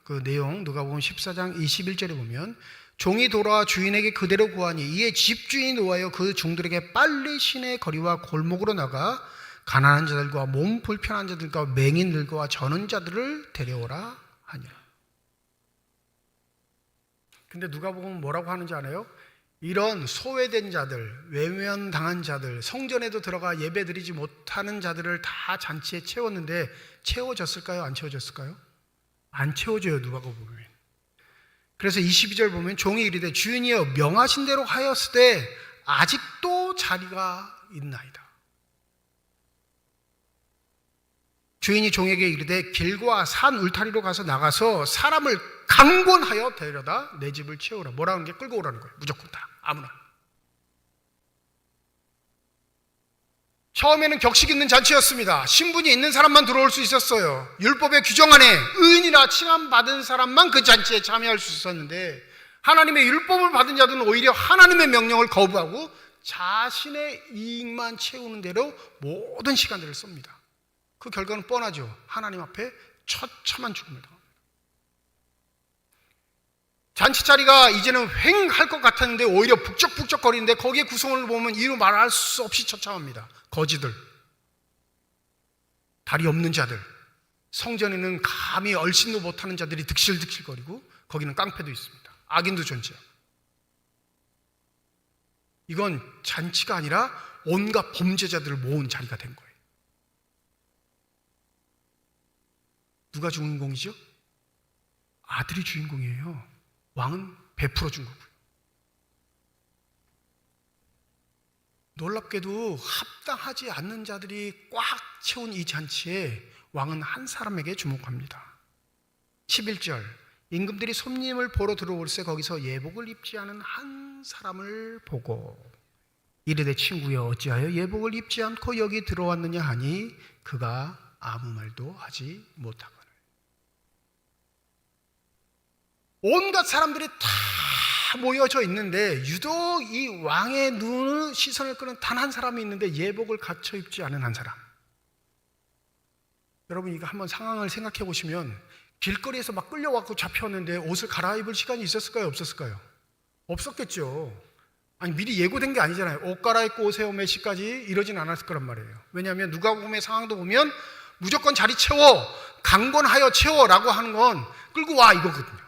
그 내용 누가복음 14장 21절에 보면 종이 돌아와 주인에게 그대로 구하니 이에 집주인이 놓아여 그 종들에게 빨리 시내 거리와 골목으로 나가 가난한 자들과 몸 불편한 자들과 맹인들과 저는 자들을 데려오라 하니라. 근데 누가복음은 뭐라고 하는지 알아요? 이런 소외된 자들, 외면당한 자들, 성전에도 들어가 예배드리지 못하는 자들을 다 잔치에 채웠는데 채워졌을까요? 안 채워졌을까요? 안 채워져요. 누가복음에. 그래서 22절 보면 종이 이르되 주인이여 명하신 대로 하였을 때 아직도 자리가 있나이다. 주인이 종에게 이르되 길과 산 울타리로 가서 나가서 사람을 강권하여 데려다 내 집을 채우라. 뭐라는 게 끌고 오라는 거예요. 무조건 다. 아무나. 처음에는 격식 있는 잔치였습니다. 신분이 있는 사람만 들어올 수 있었어요. 율법의 규정 안에 의인이라 칭함받은 사람만 그 잔치에 참여할 수 있었는데 하나님의 율법을 받은 자들은 오히려 하나님의 명령을 거부하고 자신의 이익만 채우는 대로 모든 시간들을 씁니다. 그 결과는 뻔하죠. 하나님 앞에 처참한 죽음을 당합니다. 잔치 자리가 이제는 횡할 것 같았는데 오히려 북적북적거리는데 거기에 구성을 보면 이루 말할 수 없이 처참합니다. 거지들, 다리 없는 자들, 성전에는 감히 얼씬도 못하는 자들이 득실득실거리고 거기는 깡패도 있습니다. 악인도 존재하고. 이건 잔치가 아니라 온갖 범죄자들을 모은 자리가 된 거예요. 누가 주인공이죠? 아들이 주인공이에요. 왕은 베풀어 준 거고요. 놀랍게도 합당하지 않는 자들이 꽉 채운 이 잔치에 왕은 한 사람에게 주목합니다. 11절, 임금들이 손님을 보러 들어올 때 거기서 예복을 입지 않은 한 사람을 보고 이르되 친구여 어찌하여 예복을 입지 않고 여기 들어왔느냐 하니 그가 아무 말도 하지 못하거늘. 온갖 사람들이 다 모여져 있는데 유독 이 왕의 눈을 시선을 끄는 단 한 사람이 있는데 예복을 갖춰 입지 않은 한 사람. 여러분 이거 한번 상황을 생각해 보시면 길거리에서 막 끌려와서 잡혔는데 옷을 갈아입을 시간이 있었을까요? 없었을까요? 없었겠죠. 아니 미리 예고된 게 아니잖아요. 옷 갈아입고 오세요 몇 시까지 이러진 않았을 거란 말이에요. 왜냐하면 누가복음의 상황도 보면 무조건 자리 채워, 강권하여 채워라고 하는 건 끌고 와 이거거든요.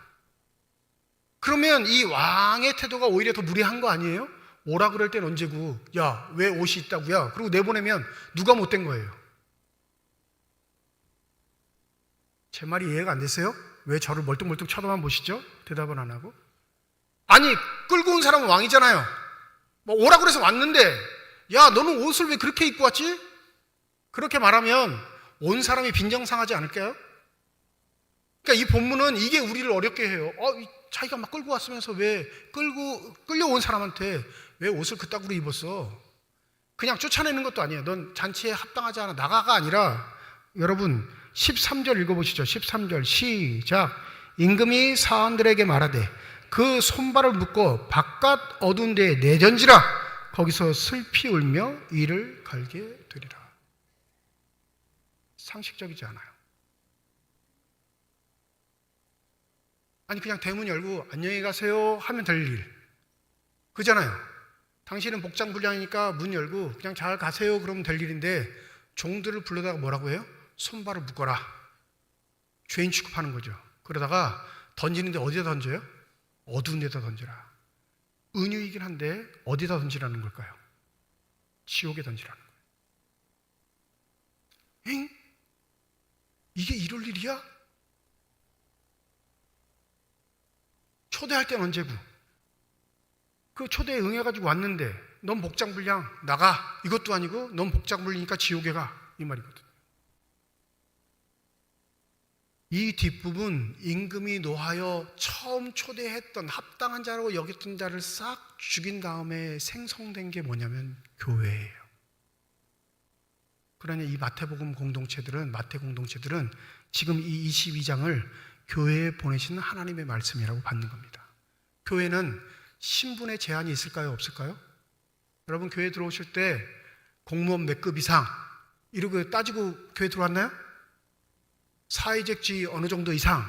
그러면 이 왕의 태도가 오히려 더 무례한 거 아니에요? 오라 그럴 땐 언제고, 야 왜 옷이 있다고야? 그리고 내보내면 누가 못된 거예요? 제 말이 이해가 안 되세요? 왜 저를 멀뚱멀뚱 쳐다만 보시죠? 대답은 안 하고. 아니 끌고 온 사람은 왕이잖아요. 뭐 오라 그래서 왔는데 야 너는 옷을 왜 그렇게 입고 왔지? 그렇게 말하면 온 사람이 빈정상하지 않을까요? 그러니까 이 본문은 이게 우리를 어렵게 해요. 자기가 막 끌고 왔으면서 왜 끌려온 사람한테 왜 옷을 그따구로 입었어? 그냥 쫓아내는 것도 아니에요. 넌 잔치에 합당하지 않아 나가가 아니라 여러분 13절 읽어보시죠. 13절 시작. 임금이 사원들에게 말하되 그 손발을 묶고 바깥 어두운 데에 내던지라. 거기서 슬피 울며 이를 갈게 되리라. 상식적이지 않아요. 아니 그냥 대문 열고 안녕히 가세요 하면 될 일 그잖아요. 당신은 복장불량이니까 문 열고 그냥 잘 가세요 그러면 될 일인데 종들을 불러다가 뭐라고 해요? 손발을 묶어라. 죄인 취급하는 거죠. 그러다가 던지는데 어디다 던져요? 어두운 데다 던져라. 은유이긴 한데 어디다 던지라는 걸까요? 지옥에 던지라는 거예요. 엥? 이게 이럴 일이야? 초대할 땐 언제고? 그 초대에 응해가지고 왔는데 넌 복장불량 나가 이것도 아니고 넌 복장불리니까 지옥에 가 이 말이거든. 이 뒷부분 임금이 노하여 처음 초대했던 합당한 자라고 여겼던 자를 싹 죽인 다음에 생성된 게 뭐냐면 교회예요. 그러니 이 마태 공동체들은 지금 이 22장을 교회에 보내신 하나님의 말씀이라고 받는 겁니다. 교회는 신분의 제한이 있을까요? 없을까요? 여러분 교회 들어오실 때 공무원 몇 급 이상 이러고 따지고 교회 들어왔나요? 사회적 지위 어느 정도 이상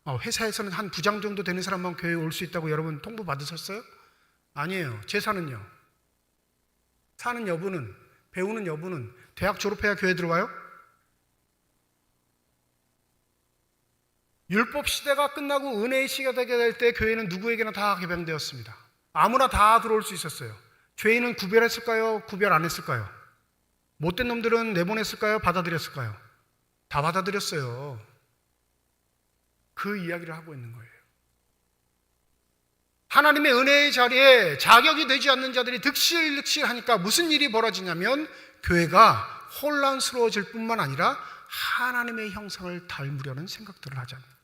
회사에서는 한 부장 정도 되는 사람만 교회에 올 수 있다고 여러분 통보 받으셨어요? 아니에요. 제사는요? 사는 여부는 배우는 여부는 대학 졸업해야 교회 들어와요? 율법 시대가 끝나고 은혜의 시가 되게 될 때 교회는 누구에게나 다 개방되었습니다. 아무나 다 들어올 수 있었어요. 죄인은 구별했을까요? 구별 안 했을까요? 못된 놈들은 내보냈을까요? 받아들였을까요? 다 받아들였어요. 그 이야기를 하고 있는 거예요. 하나님의 은혜의 자리에 자격이 되지 않는 자들이 득실득실하니까 무슨 일이 벌어지냐면 교회가 혼란스러워질 뿐만 아니라 하나님의 형상을 닮으려는 생각들을 하잖아요.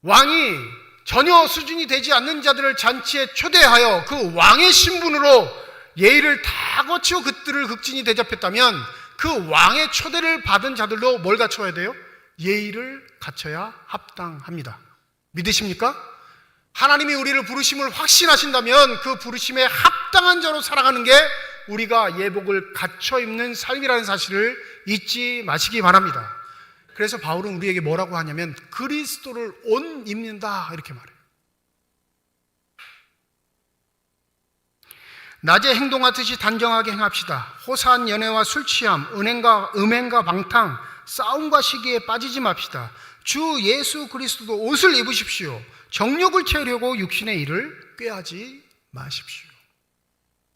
왕이 전혀 수준이 되지 않는 자들을 잔치에 초대하여 그 왕의 신분으로 예의를 다 거치고 그들을 극진히 대접했다면 그 왕의 초대를 받은 자들도 뭘 갖춰야 돼요? 예의를 갖춰야 합당합니다. 믿으십니까? 하나님이 우리를 부르심을 확신하신다면 그 부르심에 합당한 자로 살아가는 게 우리가 예복을 갖춰 입는 삶이라는 사실을 잊지 마시기 바랍니다. 그래서 바울은 우리에게 뭐라고 하냐면 그리스도를 옷 입는다 이렇게 말해요. 낮에 행동하듯이 단정하게 행합시다. 호사한 연애와 술 취함, 음행과 방탕, 싸움과 시기에 빠지지 맙시다. 주 예수 그리스도 옷을 입으십시오. 정욕을 채우려고 육신의 일을 꾀하지 마십시오.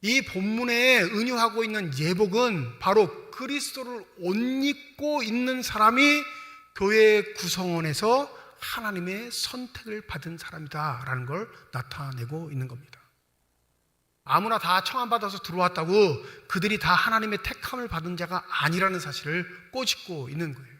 이 본문에 은유하고 있는 예복은 바로 그리스도를 옷 입고 있는 사람이 교회 구성원에서 하나님의 선택을 받은 사람이다라는 걸 나타내고 있는 겁니다. 아무나 다 청함받아서 들어왔다고 그들이 다 하나님의 택함을 받은 자가 아니라는 사실을 꼬집고 있는 거예요.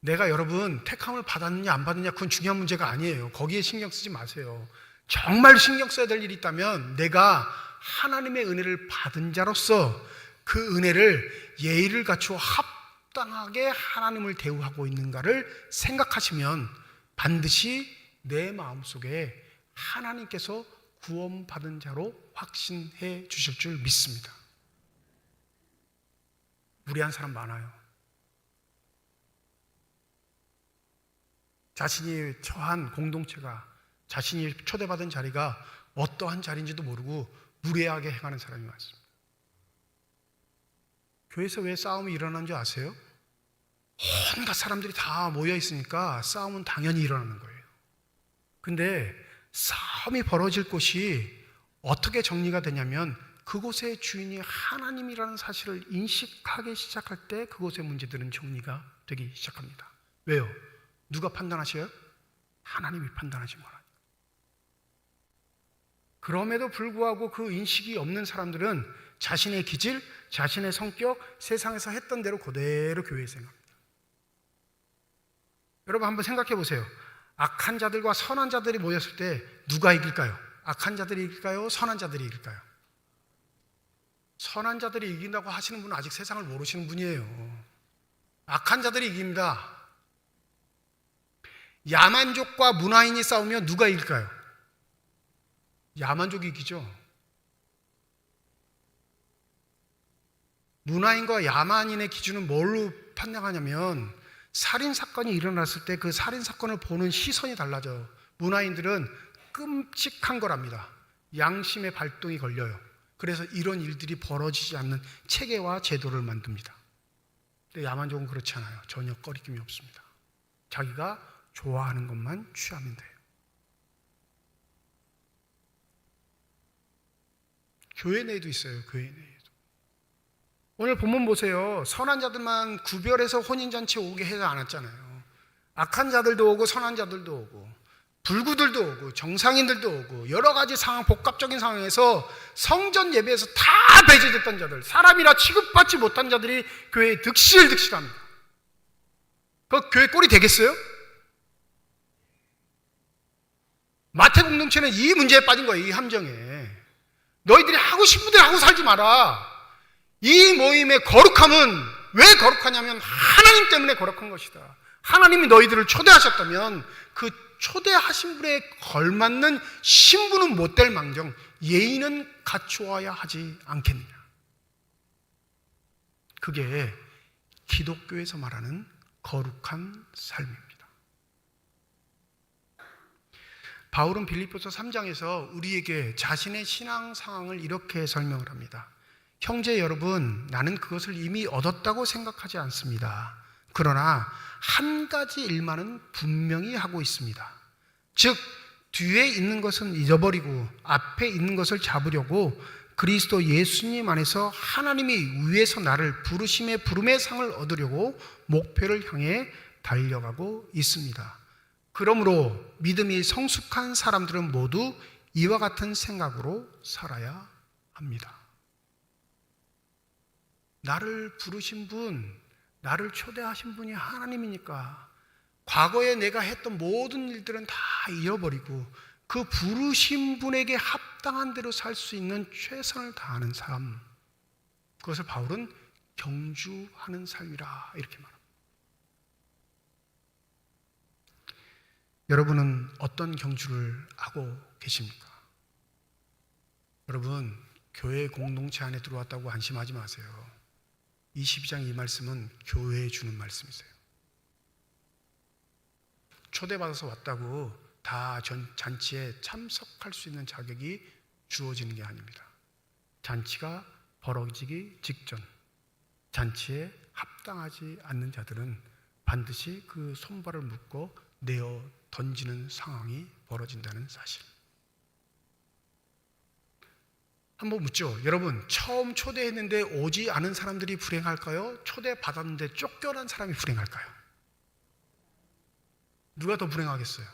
내가 여러분 택함을 받았느냐 안 받느냐 그건 중요한 문제가 아니에요. 거기에 신경 쓰지 마세요. 정말 신경 써야 될 일이 있다면 내가 하나님의 은혜를 받은 자로서 그 은혜를 예의를 갖추어 합당하게 하나님을 대우하고 있는가를 생각하시면 반드시 내 마음속에 하나님께서 구원받은 자로 확신해 주실 줄 믿습니다. 무리한 사람 많아요. 자신이 처한 공동체가, 자신이 초대받은 자리가 어떠한 자리인지도 모르고 무례하게 행하는 사람이 많습니다. 교회에서 왜 싸움이 일어나는 줄 아세요? 온갖 사람들이 다 모여 있으니까 싸움은 당연히 일어나는 거예요. 근데 싸움이 벌어질 곳이 어떻게 정리가 되냐면 그곳의 주인이 하나님이라는 사실을 인식하기 시작할 때 그곳의 문제들은 정리가 되기 시작합니다. 왜요? 누가 판단하셔요? 하나님이 판단하신 거라. 그럼에도 불구하고 그 인식이 없는 사람들은 자신의 기질, 자신의 성격, 세상에서 했던 대로 그대로 교회에 생각합니다. 여러분 한번 생각해 보세요. 악한 자들과 선한 자들이 모였을 때 누가 이길까요? 악한 자들이 이길까요? 선한 자들이 이길까요? 선한 자들이 이긴다고 하시는 분은 아직 세상을 모르시는 분이에요. 악한 자들이 이깁니다. 야만족과 문화인이 싸우면 누가 이길까요? 야만족이 이기죠. 문화인과 야만인의 기준은 뭘로 판단하냐면 살인사건이 일어났을 때 그 살인사건을 보는 시선이 달라져요. 문화인들은 끔찍한 거랍니다. 양심의 발동이 걸려요. 그래서 이런 일들이 벌어지지 않는 체계와 제도를 만듭니다. 근데 야만족은 그렇지 않아요. 전혀 꺼리낌이 없습니다. 자기가 좋아하는 것만 취하면 돼요. 교회 내에도 있어요. 교회 내에도. 오늘 본문 보세요. 선한 자들만 구별해서 혼인잔치에 오게 해서 안 왔잖아요. 악한 자들도 오고 선한 자들도 오고 불구들도 오고 정상인들도 오고 여러 가지 상황, 복합적인 상황에서 성전 예배에서 다 배제됐던 자들, 사람이라 취급받지 못한 자들이 교회에 득실합니다. 그 교회 꼴이 되겠어요? 마태 공동체는 이 문제에 빠진 거예요. 이 함정에. 너희들이 하고 싶은 대로 하고 살지 마라. 이 모임의 거룩함은 왜 거룩하냐면 하나님 때문에 거룩한 것이다. 하나님이 너희들을 초대하셨다면 그 초대하신 분에 걸맞는 신분은 못 될 망정 예의는 갖추어야 하지 않겠느냐. 그게 기독교에서 말하는 거룩한 삶입니다. 바울은 빌립보서 3장에서 우리에게 자신의 신앙 상황을 이렇게 설명을 합니다. 형제 여러분, 나는 그것을 이미 얻었다고 생각하지 않습니다. 그러나 한 가지 일만은 분명히 하고 있습니다. 즉 뒤에 있는 것은 잊어버리고 앞에 있는 것을 잡으려고 그리스도 예수님 안에서 하나님이 위에서 나를 부르심의 부름의 상을 얻으려고 목표를 향해 달려가고 있습니다. 그러므로 믿음이 성숙한 사람들은 모두 이와 같은 생각으로 살아야 합니다. 나를 부르신 분, 나를 초대하신 분이 하나님이니까 과거에 내가 했던 모든 일들은 다 잃어버리고 그 부르신 분에게 합당한 대로 살 수 있는 최선을 다하는 삶, 그것을 바울은 경주하는 삶이라 이렇게 말합니다. 여러분은 어떤 경주를 하고 계십니까? 여러분, 교회 공동체 안에 들어왔다고 안심하지 마세요. 22장 이 말씀은 교회에 주는 말씀이세요. 초대받아서 왔다고 다 잔치에 참석할 수 있는 자격이 주어지는 게 아닙니다. 잔치가 벌어지기 직전, 잔치에 합당하지 않는 자들은 반드시 그 손발을 묶어 내어 던지는 상황이 벌어진다는 사실. 한번 묻죠. 여러분, 처음 초대했는데 오지 않은 사람들이 불행할까요? 초대받았는데 쫓겨난 사람이 불행할까요? 누가 더 불행하겠어요?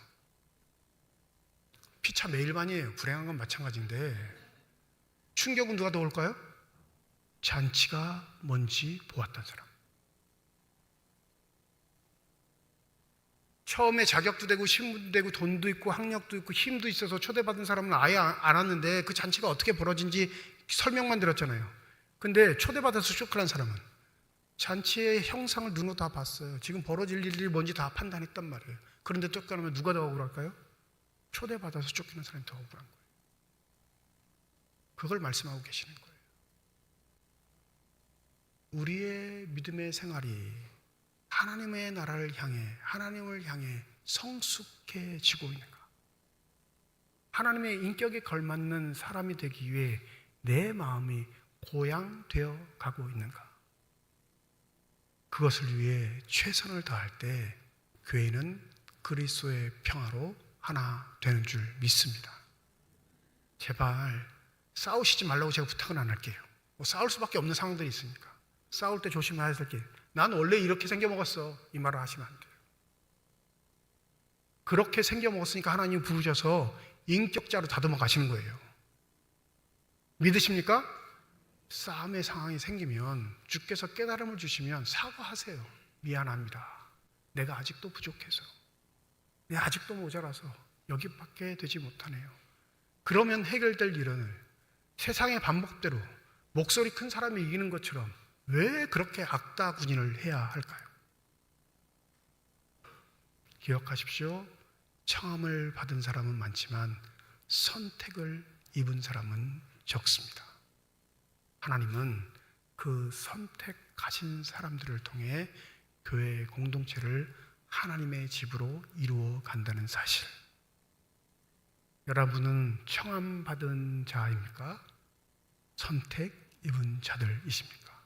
피차 매일반이에요. 불행한 건 마찬가지인데 충격은 누가 더 올까요? 잔치가 뭔지 보았던 사람. 처음에 자격도 되고 신분도 되고 돈도 있고 학력도 있고 힘도 있어서 초대받은 사람은 아예 안 왔는데 그 잔치가 어떻게 벌어진지 설명만 들었잖아요. 근데 초대받아서 쫓겨난 사람은 잔치의 형상을 눈으로 다 봤어요. 지금 벌어질 일이 뭔지 다 판단했단 말이에요. 그런데 쫓겨나면 누가 더 억울할까요? 초대받아서 쫓기는 사람이 더 억울한 거예요. 그걸 말씀하고 계시는 거예요. 우리의 믿음의 생활이 하나님의 나라를 향해, 하나님을 향해 성숙해지고 있는가? 하나님의 인격에 걸맞는 사람이 되기 위해 내 마음이 고양되어 가고 있는가? 그것을 위해 최선을 다할 때 교회는 그리스도의 평화로 하나 되는 줄 믿습니다. 제발 싸우시지 말라고 제가 부탁은 안 할게요. 싸울 수밖에 없는 상황들이 있으니까. 싸울 때 조심해야 될 게, 난 원래 이렇게 생겨먹었어, 이 말을 하시면 안 돼요. 그렇게 생겨먹었으니까 하나님 부르셔서 인격자로 다듬어 가시는 거예요. 믿으십니까? 싸움의 상황이 생기면 주께서 깨달음을 주시면 사과하세요. 미안합니다. 내가 아직도 부족해서, 내가 아직도 모자라서 여기밖에 되지 못하네요. 그러면 해결될 일은 세상의 반복대로 목소리 큰 사람이 이기는 것처럼 왜 그렇게 악다군인을 해야 할까요? 기억하십시오. 청함을 받은 사람은 많지만 선택을 입은 사람은 적습니다. 하나님은 그 선택하신 사람들을 통해 교회의 공동체를 하나님의 집으로 이루어 간다는 사실. 여러분은 청함받은 자입니까? 선택 입은 자들이십니까?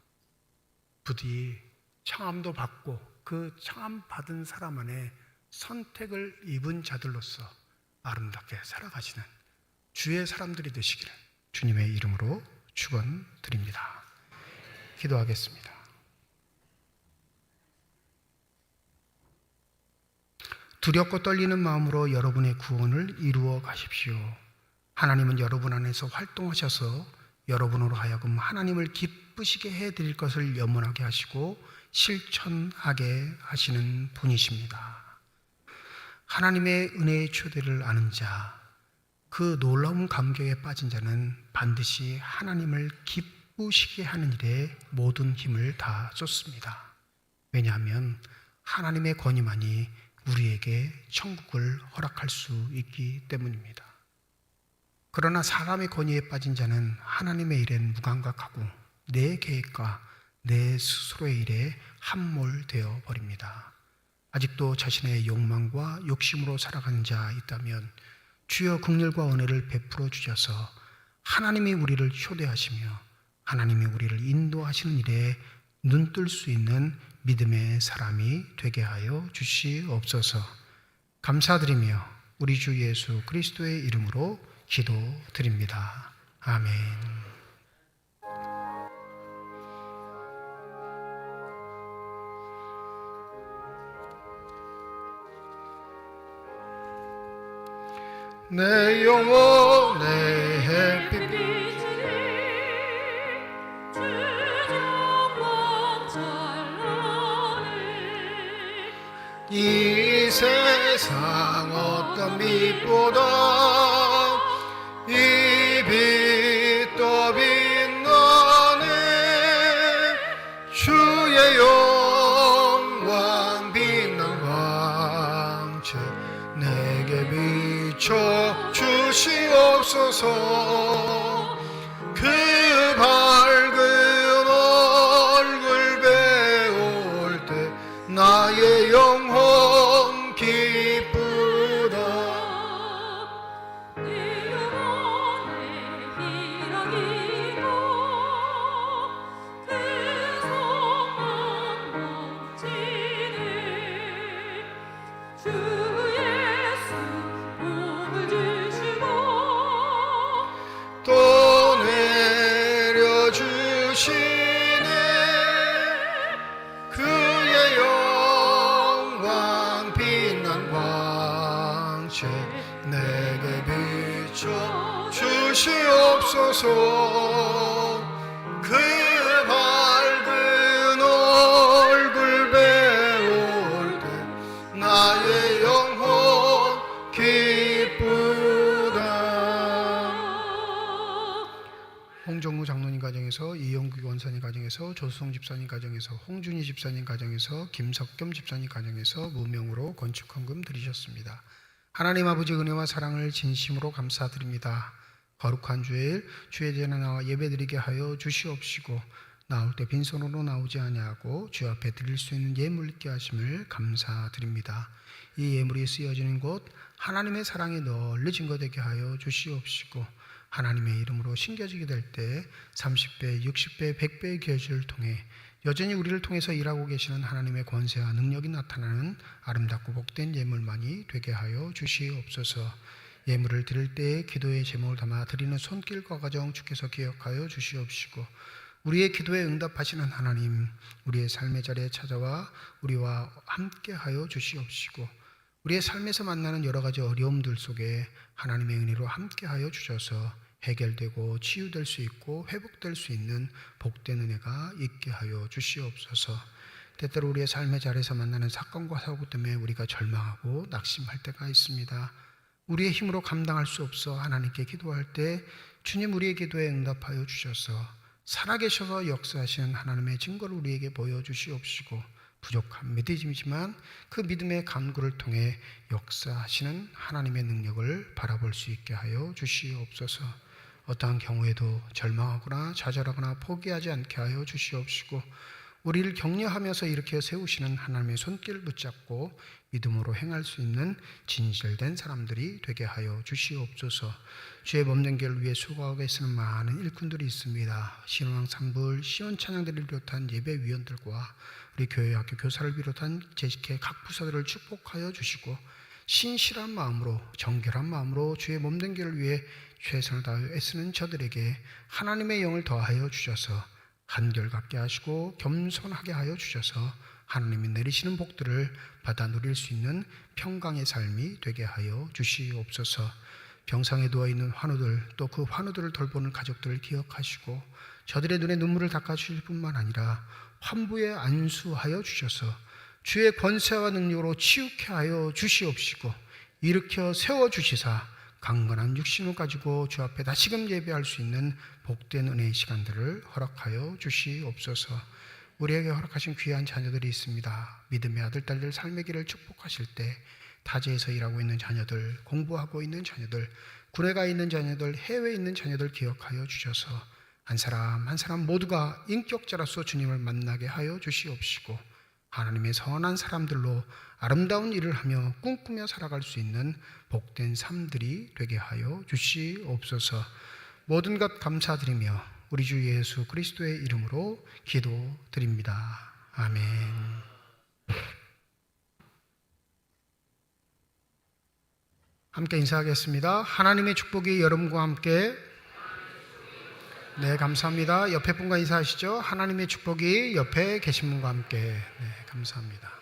부디 청함도 받고 그 청함받은 사람 안에 선택을 입은 자들로서 아름답게 살아가시는 주의 사람들이 되시기를 주님의 이름으로 축원드립니다. 기도하겠습니다. 두렵고 떨리는 마음으로 여러분의 구원을 이루어 가십시오. 하나님은 여러분 안에서 활동하셔서 여러분으로 하여금 하나님을 기쁘시게 해드릴 것을 염원하게 하시고 실천하게 하시는 분이십니다. 하나님의 은혜의 초대를 아는 자, 그 놀라운 감격에 빠진 자는 반드시 하나님을 기쁘시게 하는 일에 모든 힘을 다 쏟습니다. 왜냐하면 하나님의 권위만이 우리에게 천국을 허락할 수 있기 때문입니다. 그러나 사람의 권위에 빠진 자는 하나님의 일엔 무감각하고 내 계획과 내 스스로의 일에 함몰되어 버립니다. 아직도 자신의 욕망과 욕심으로 살아가는 자 있다면 주여 긍휼과 은혜를 베풀어 주셔서 하나님이 우리를 초대하시며 하나님이 우리를 인도하시는 일에 눈뜰 수 있는 믿음의 사람이 되게 하여 주시옵소서. 감사드리며 우리 주 예수 그리스도의 이름으로 기도드립니다. 아멘. 내 영혼의 햇빛 이 세상 어떤 빛보다 이 빛도 빛나네. 주의 영광 빛난 광채 내게 비춰 주시옵소서. 그 밝은 얼굴 배울 때 나의 영혼 기쁘다. 네 영혼의 희락이고 주시옵소서. 그 밝은 얼굴 배울 때 나의 영혼 기쁘다. 홍정우 장로님 가정에서, 이영규 원사님 가정에서, 조수성 집사님 가정에서, 홍준희 집사님 가정에서, 김석겸 집사님 가정에서 무명으로 건축헌금 드리셨습니다. 하나님 아버지 은혜와 사랑을 진심으로 감사드립니다. 거룩한 주일 주의 전에 나와 예배드리게 하여 주시옵시고, 나올 때 빈손으로 나오지 아니하고 주 앞에 드릴 수 있는 예물 있게 하심을 감사드립니다. 이 예물이 쓰여지는 곳 하나님의 사랑이 널리 증거되게 하여 주시옵시고, 하나님의 이름으로 심겨지게 될 때 30배, 60배, 100배의 결실을 통해 여전히 우리를 통해서 일하고 계시는 하나님의 권세와 능력이 나타나는 아름답고 복된 예물만이 되게 하여 주시옵소서. 예물을 드릴 때 기도의 제목을 담아 드리는 손길과 과정 주께서 기억하여 주시옵시고, 우리의 기도에 응답하시는 하나님, 우리의 삶의 자리에 찾아와 우리와 함께하여 주시옵시고, 우리의 삶에서 만나는 여러 가지 어려움들 속에 하나님의 은혜로 함께하여 주셔서 해결되고 치유될 수 있고 회복될 수 있는 복된 은혜가 있게 하여 주시옵소서. 때때로 우리의 삶의 자리에서 만나는 사건과 사고 때문에 우리가 절망하고 낙심할 때가 있습니다. 우리의 힘으로 감당할 수 없어 하나님께 기도할 때 주님 우리의 기도에 응답하여 주셔서 살아계셔서 역사하시는 하나님의 증거를 우리에게 보여주시옵시고, 부족한 믿음이지만 그 믿음의 간구를 통해 역사하시는 하나님의 능력을 바라볼 수 있게 하여 주시옵소서. 어떠한 경우에도 절망하거나 좌절하거나 포기하지 않게 하여 주시옵시고, 우리를 격려하면서 일으켜 세우시는 하나님의 손길을 붙잡고 믿음으로 행할 수 있는 진실된 사람들이 되게 하여 주시옵소서. 주의 몸된 길을 위해 수고하고 계시는 많은 일꾼들이 있습니다. 신앙 산불, 시온 찬양들을 비롯한 예배위원들과 우리 교회 학교 교사를 비롯한 재직회 각 부서들을 축복하여 주시고, 신실한 마음으로 정결한 마음으로 주의 몸된 길을 위해 최선을 다하여 애쓰는 저들에게 하나님의 영을 더하여 주셔서 한결같게 하시고 겸손하게 하여 주셔서 하나님이 내리시는 복들을 받아 누릴 수 있는 평강의 삶이 되게 하여 주시옵소서. 병상에 누워있는 환우들, 또 그 환우들을 돌보는 가족들을 기억하시고 저들의 눈에 눈물을 닦아주실 뿐만 아니라 환부에 안수하여 주셔서 주의 권세와 능력으로 치유케 하여 주시옵시고, 일으켜 세워주시사 강건한 육신을 가지고 주 앞에 다시금 예배할 수 있는 복된 은혜의 시간들을 허락하여 주시옵소서. 우리에게 허락하신 귀한 자녀들이 있습니다. 믿음의 아들, 딸들 삶의 길을 축복하실 때 타지에서 일하고 있는 자녀들, 공부하고 있는 자녀들, 군에 가 있는 자녀들, 해외에 있는 자녀들 기억하여 주셔서 한 사람 한 사람 모두가 인격자로서 주님을 만나게 하여 주시옵시고, 하나님의 선한 사람들로 아름다운 일을 하며 꿈꾸며 살아갈 수 있는 복된 삶들이 되게 하여 주시옵소서. 모든 것 감사드리며 우리 주 예수 그리스도의 이름으로 기도드립니다. 아멘. 함께 인사하겠습니다. 하나님의 축복이 여러분과 함께. 네, 감사합니다. 옆에 분과 인사하시죠. 하나님의 축복이 옆에 계신 분과 함께. 네, 감사합니다.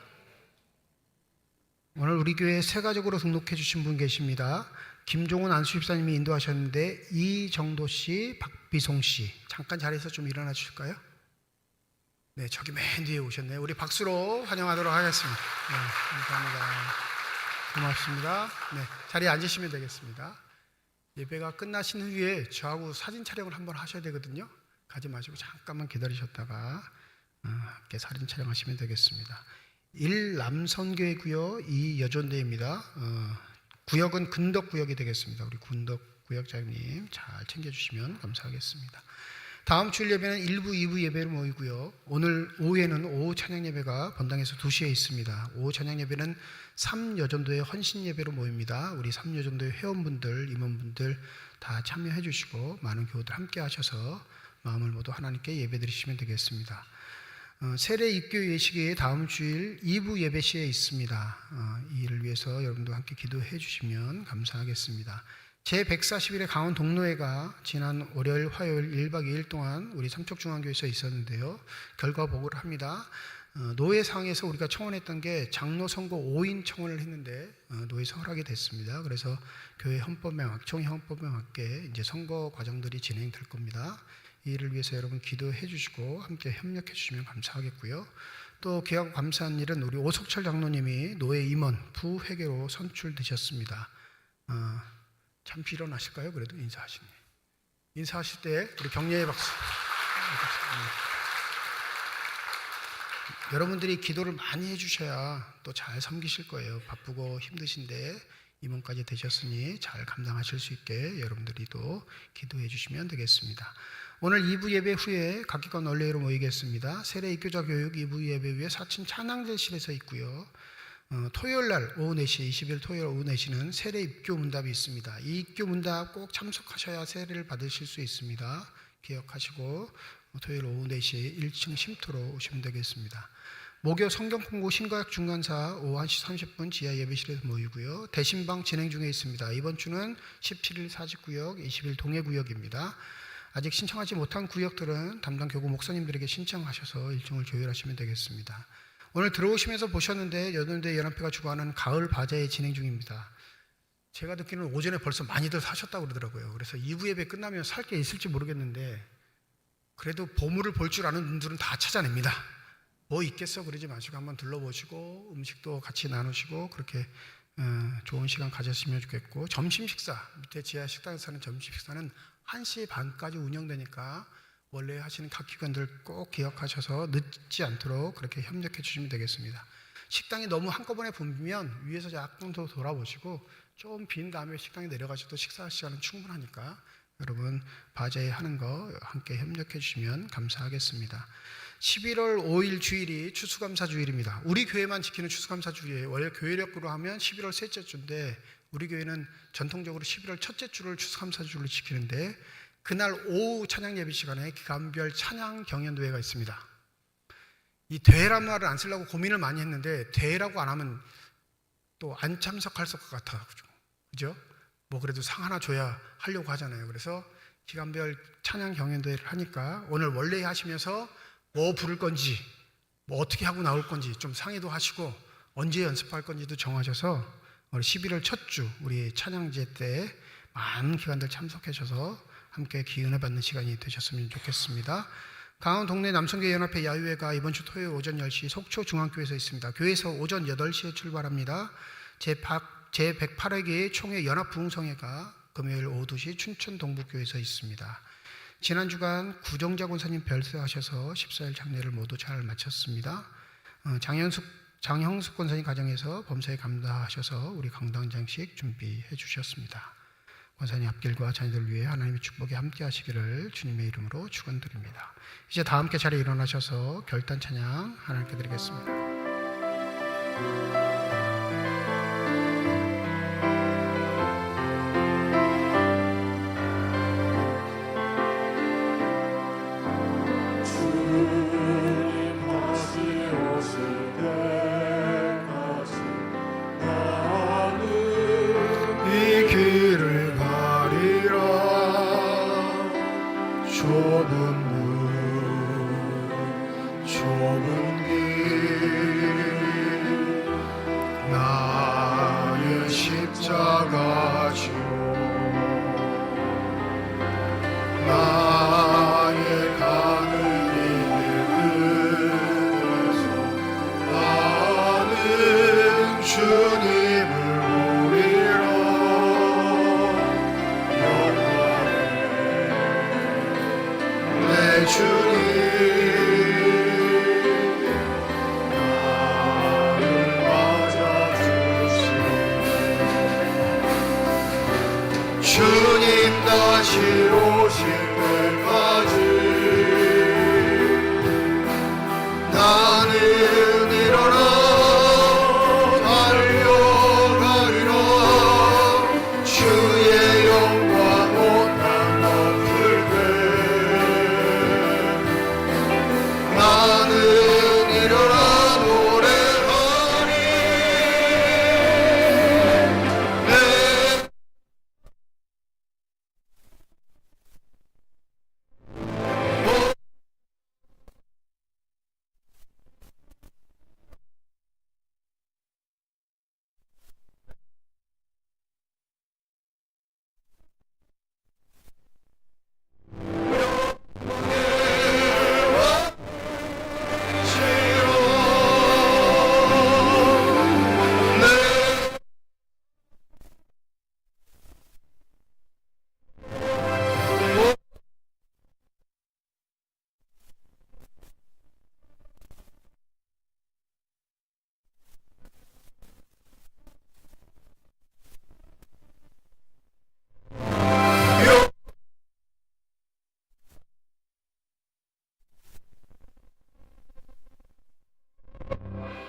오늘 우리 교회에 새 가족으로 등록해 주신 분 계십니다. 김종훈 안수집사님이 인도하셨는데 이정도 씨, 박비송 씨, 잠깐 자리에서 좀 일어나 주실까요? 네, 저기 맨 뒤에 오셨네요. 우리 박수로 환영하도록 하겠습니다. 네, 감사합니다. 고맙습니다. 네, 자리에 앉으시면 되겠습니다. 예배가 끝나신 후에 저하고 사진 촬영을 한번 하셔야 되거든요. 가지 마시고 잠깐만 기다리셨다가 함께 사진 촬영하시면 되겠습니다. 1 남선교회고요, 2 여전대입니다. 구역은 근덕구역이 되겠습니다. 우리 군덕구역장님 잘 챙겨주시면 감사하겠습니다. 다음 주일 예배는 1부, 2부 예배로 모이고요. 오늘 오후에는 오후 찬양 예배가 본당에서 2시에 있습니다. 오후 찬양 예배는 3여전도의 헌신 예배로 모입니다. 우리 3여전도의 회원분들, 임원분들 다 참여해 주시고 많은 교우들 함께 하셔서 마음을 모두 하나님께 예배 드리시면 되겠습니다. 세례 입교 예식이 다음 주일 2부 예배 시에 있습니다. 이 일을 위해서 여러분도 함께 기도해 주시면 감사하겠습니다. 제141회 강원 동로회가 지난 월요일, 화요일 1박 2일 동안 우리 삼척중앙교회에서 있었는데요. 결과 보고를 합니다. 노회상에서 우리가 청원했던 게 장로 선거 5인 청원을 했는데 노회에서 허락이 됐습니다. 그래서 교회 총회 헌법에 맞게 이제 선거 과정들이 진행될 겁니다. 이 일을 위해서 여러분 기도해 주시고 함께 협력해 주시면 감사하겠고요. 또 귀하고 감사한 일은 우리 오석철 장로님이 노회 임원 부회계로 선출되셨습니다. 잠시 일어나실까요? 그래도 인사하실 때 우리 격려의 박수. 여러분들이 기도를 많이 해주셔야 또 잘 섬기실 거예요. 바쁘고 힘드신데 임원까지 되셨으니 잘 감당하실 수 있게 여러분들이 또 기도해 주시면 되겠습니다. 오늘 2부 예배 후에 각기권 원래로 모이겠습니다. 세례 입교자 교육 2부 예배 후에 사친 찬양제실에서 있고요. 토요일 날 오후 4시, 20일 토요일 오후 4시는 세례 입교 문답이 있습니다. 이 입교 문답 꼭 참석하셔야 세례를 받으실 수 있습니다. 기억하시고 토요일 오후 4시 1층 쉼터로 오시면 되겠습니다. 목요 성경 공부 신과학 중간사 오후 1시 30분 지하 예배실에서 모이고요. 대신방 진행 중에 있습니다. 이번 주는 17일 사직구역, 20일 동해구역입니다. 아직 신청하지 못한 구역들은 담당 교구 목사님들에게 신청하셔서 일정을 조율하시면 되겠습니다. 오늘 들어오시면서 보셨는데 여든대 연합회가 주관하는 가을 바자회 진행 중입니다. 제가 듣기로는 오전에 벌써 많이들 사셨다고 그러더라고요. 그래서 2부 예배 끝나면 살 게 있을지 모르겠는데 그래도 보물을 볼 줄 아는 분들은 다 찾아냅니다. 뭐 있겠어 그러지 마시고 한번 둘러보시고 음식도 같이 나누시고 그렇게 좋은 시간 가졌으면 좋겠고, 점심 식사 밑에 지하 식당에서 하는 점심 식사는 1시 반까지 운영되니까 원래 하시는 각 기관들 꼭 기억하셔서 늦지 않도록 그렇게 협력해 주시면 되겠습니다. 식당이 너무 한꺼번에 붐비면 위에서 약간 더 돌아보시고 좀 빈 다음에 식당에 내려가셔도 식사 시간은 충분하니까 여러분 바자회 하는 거 함께 협력해 주시면 감사하겠습니다. 11월 5일 주일이 추수감사 주일입니다. 우리 교회만 지키는 추수감사 주일이에요. 원래 교회력으로 하면 11월 셋째 주인데 우리 교회는 전통적으로 11월 첫째 주를 추수감사 주일로 지키는데 그날 오후 찬양 예배 시간에 기간별 찬양 경연대회가 있습니다. 이 대회란 말을 안 쓰려고 고민을 많이 했는데 대회라고 안 하면 또 안 참석할 것 같아. 그죠? 뭐 그래도 상 하나 줘야 하려고 하잖아요. 그래서 기간별 찬양 경연대회를 하니까 오늘 원래 하시면서 뭐 부를 건지 뭐 어떻게 하고 나올 건지 좀 상의도 하시고 언제 연습할 건지도 정하셔서 11월 첫 주 우리 찬양제 때 많은 기관들 참석하셔서 함께 기운을 받는 시간이 되셨으면 좋겠습니다. 강원 동네 남성교회 연합회 야유회가 이번 주 토요일 오전 10시 속초 중앙교회에서 있습니다. 교회에서 오전 8시에 출발합니다. 제108회기 총회 연합부흥성회가 금요일 오후 2시 춘천 동북교회에서 있습니다. 지난 주간 구정자 권사님 별세하셔서 14일 장례를 모두 잘 마쳤습니다. 장형숙 권사님 가정에서 범사에 감사하셔서 우리 강당장식 준비해 주셨습니다. 권사님 앞길과 자녀들 위해 하나님의 축복이 함께 하시기를 주님의 이름으로 축원드립니다. 이제 다 함께 자리에 일어나셔서 결단 찬양 하나님께 드리겠습니다. 주님 다시 오실 때까지 나는 일어나 달려가리라. 주의 영광 온 땅 덮을 때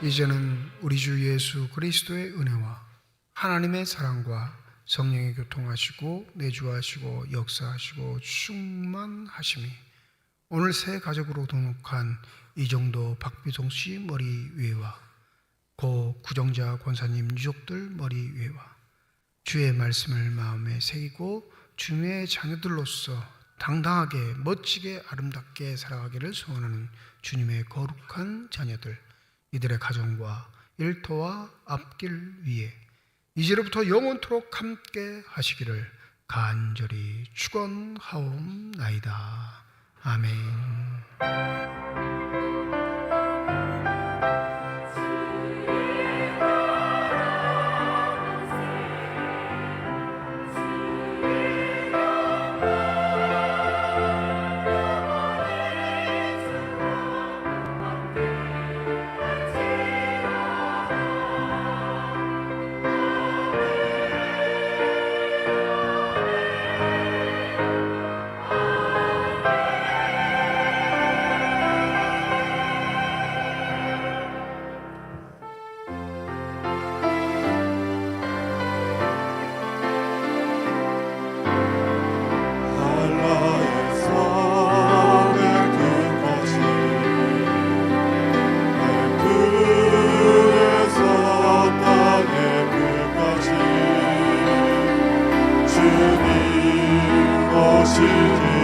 이제는 우리 주 예수 그리스도의 은혜와 하나님의 사랑과 성령의 교통하시고 내주하시고 역사하시고 충만하심이 오늘 새 가족으로 등록한 이정도 박비송 씨 머리 위에와 고 구정자 권사님 유족들 머리 위에와 주의 말씀을 마음에 새기고 주님의 자녀들로서 당당하게 멋지게 아름답게 살아가기를 소원하는 주님의 거룩한 자녀들, 이들의 가정과 일터와 앞길 위에 이제로부터 영원토록 함께 하시기를 간절히 축원하옵나이다. 아멘. 주님 오시리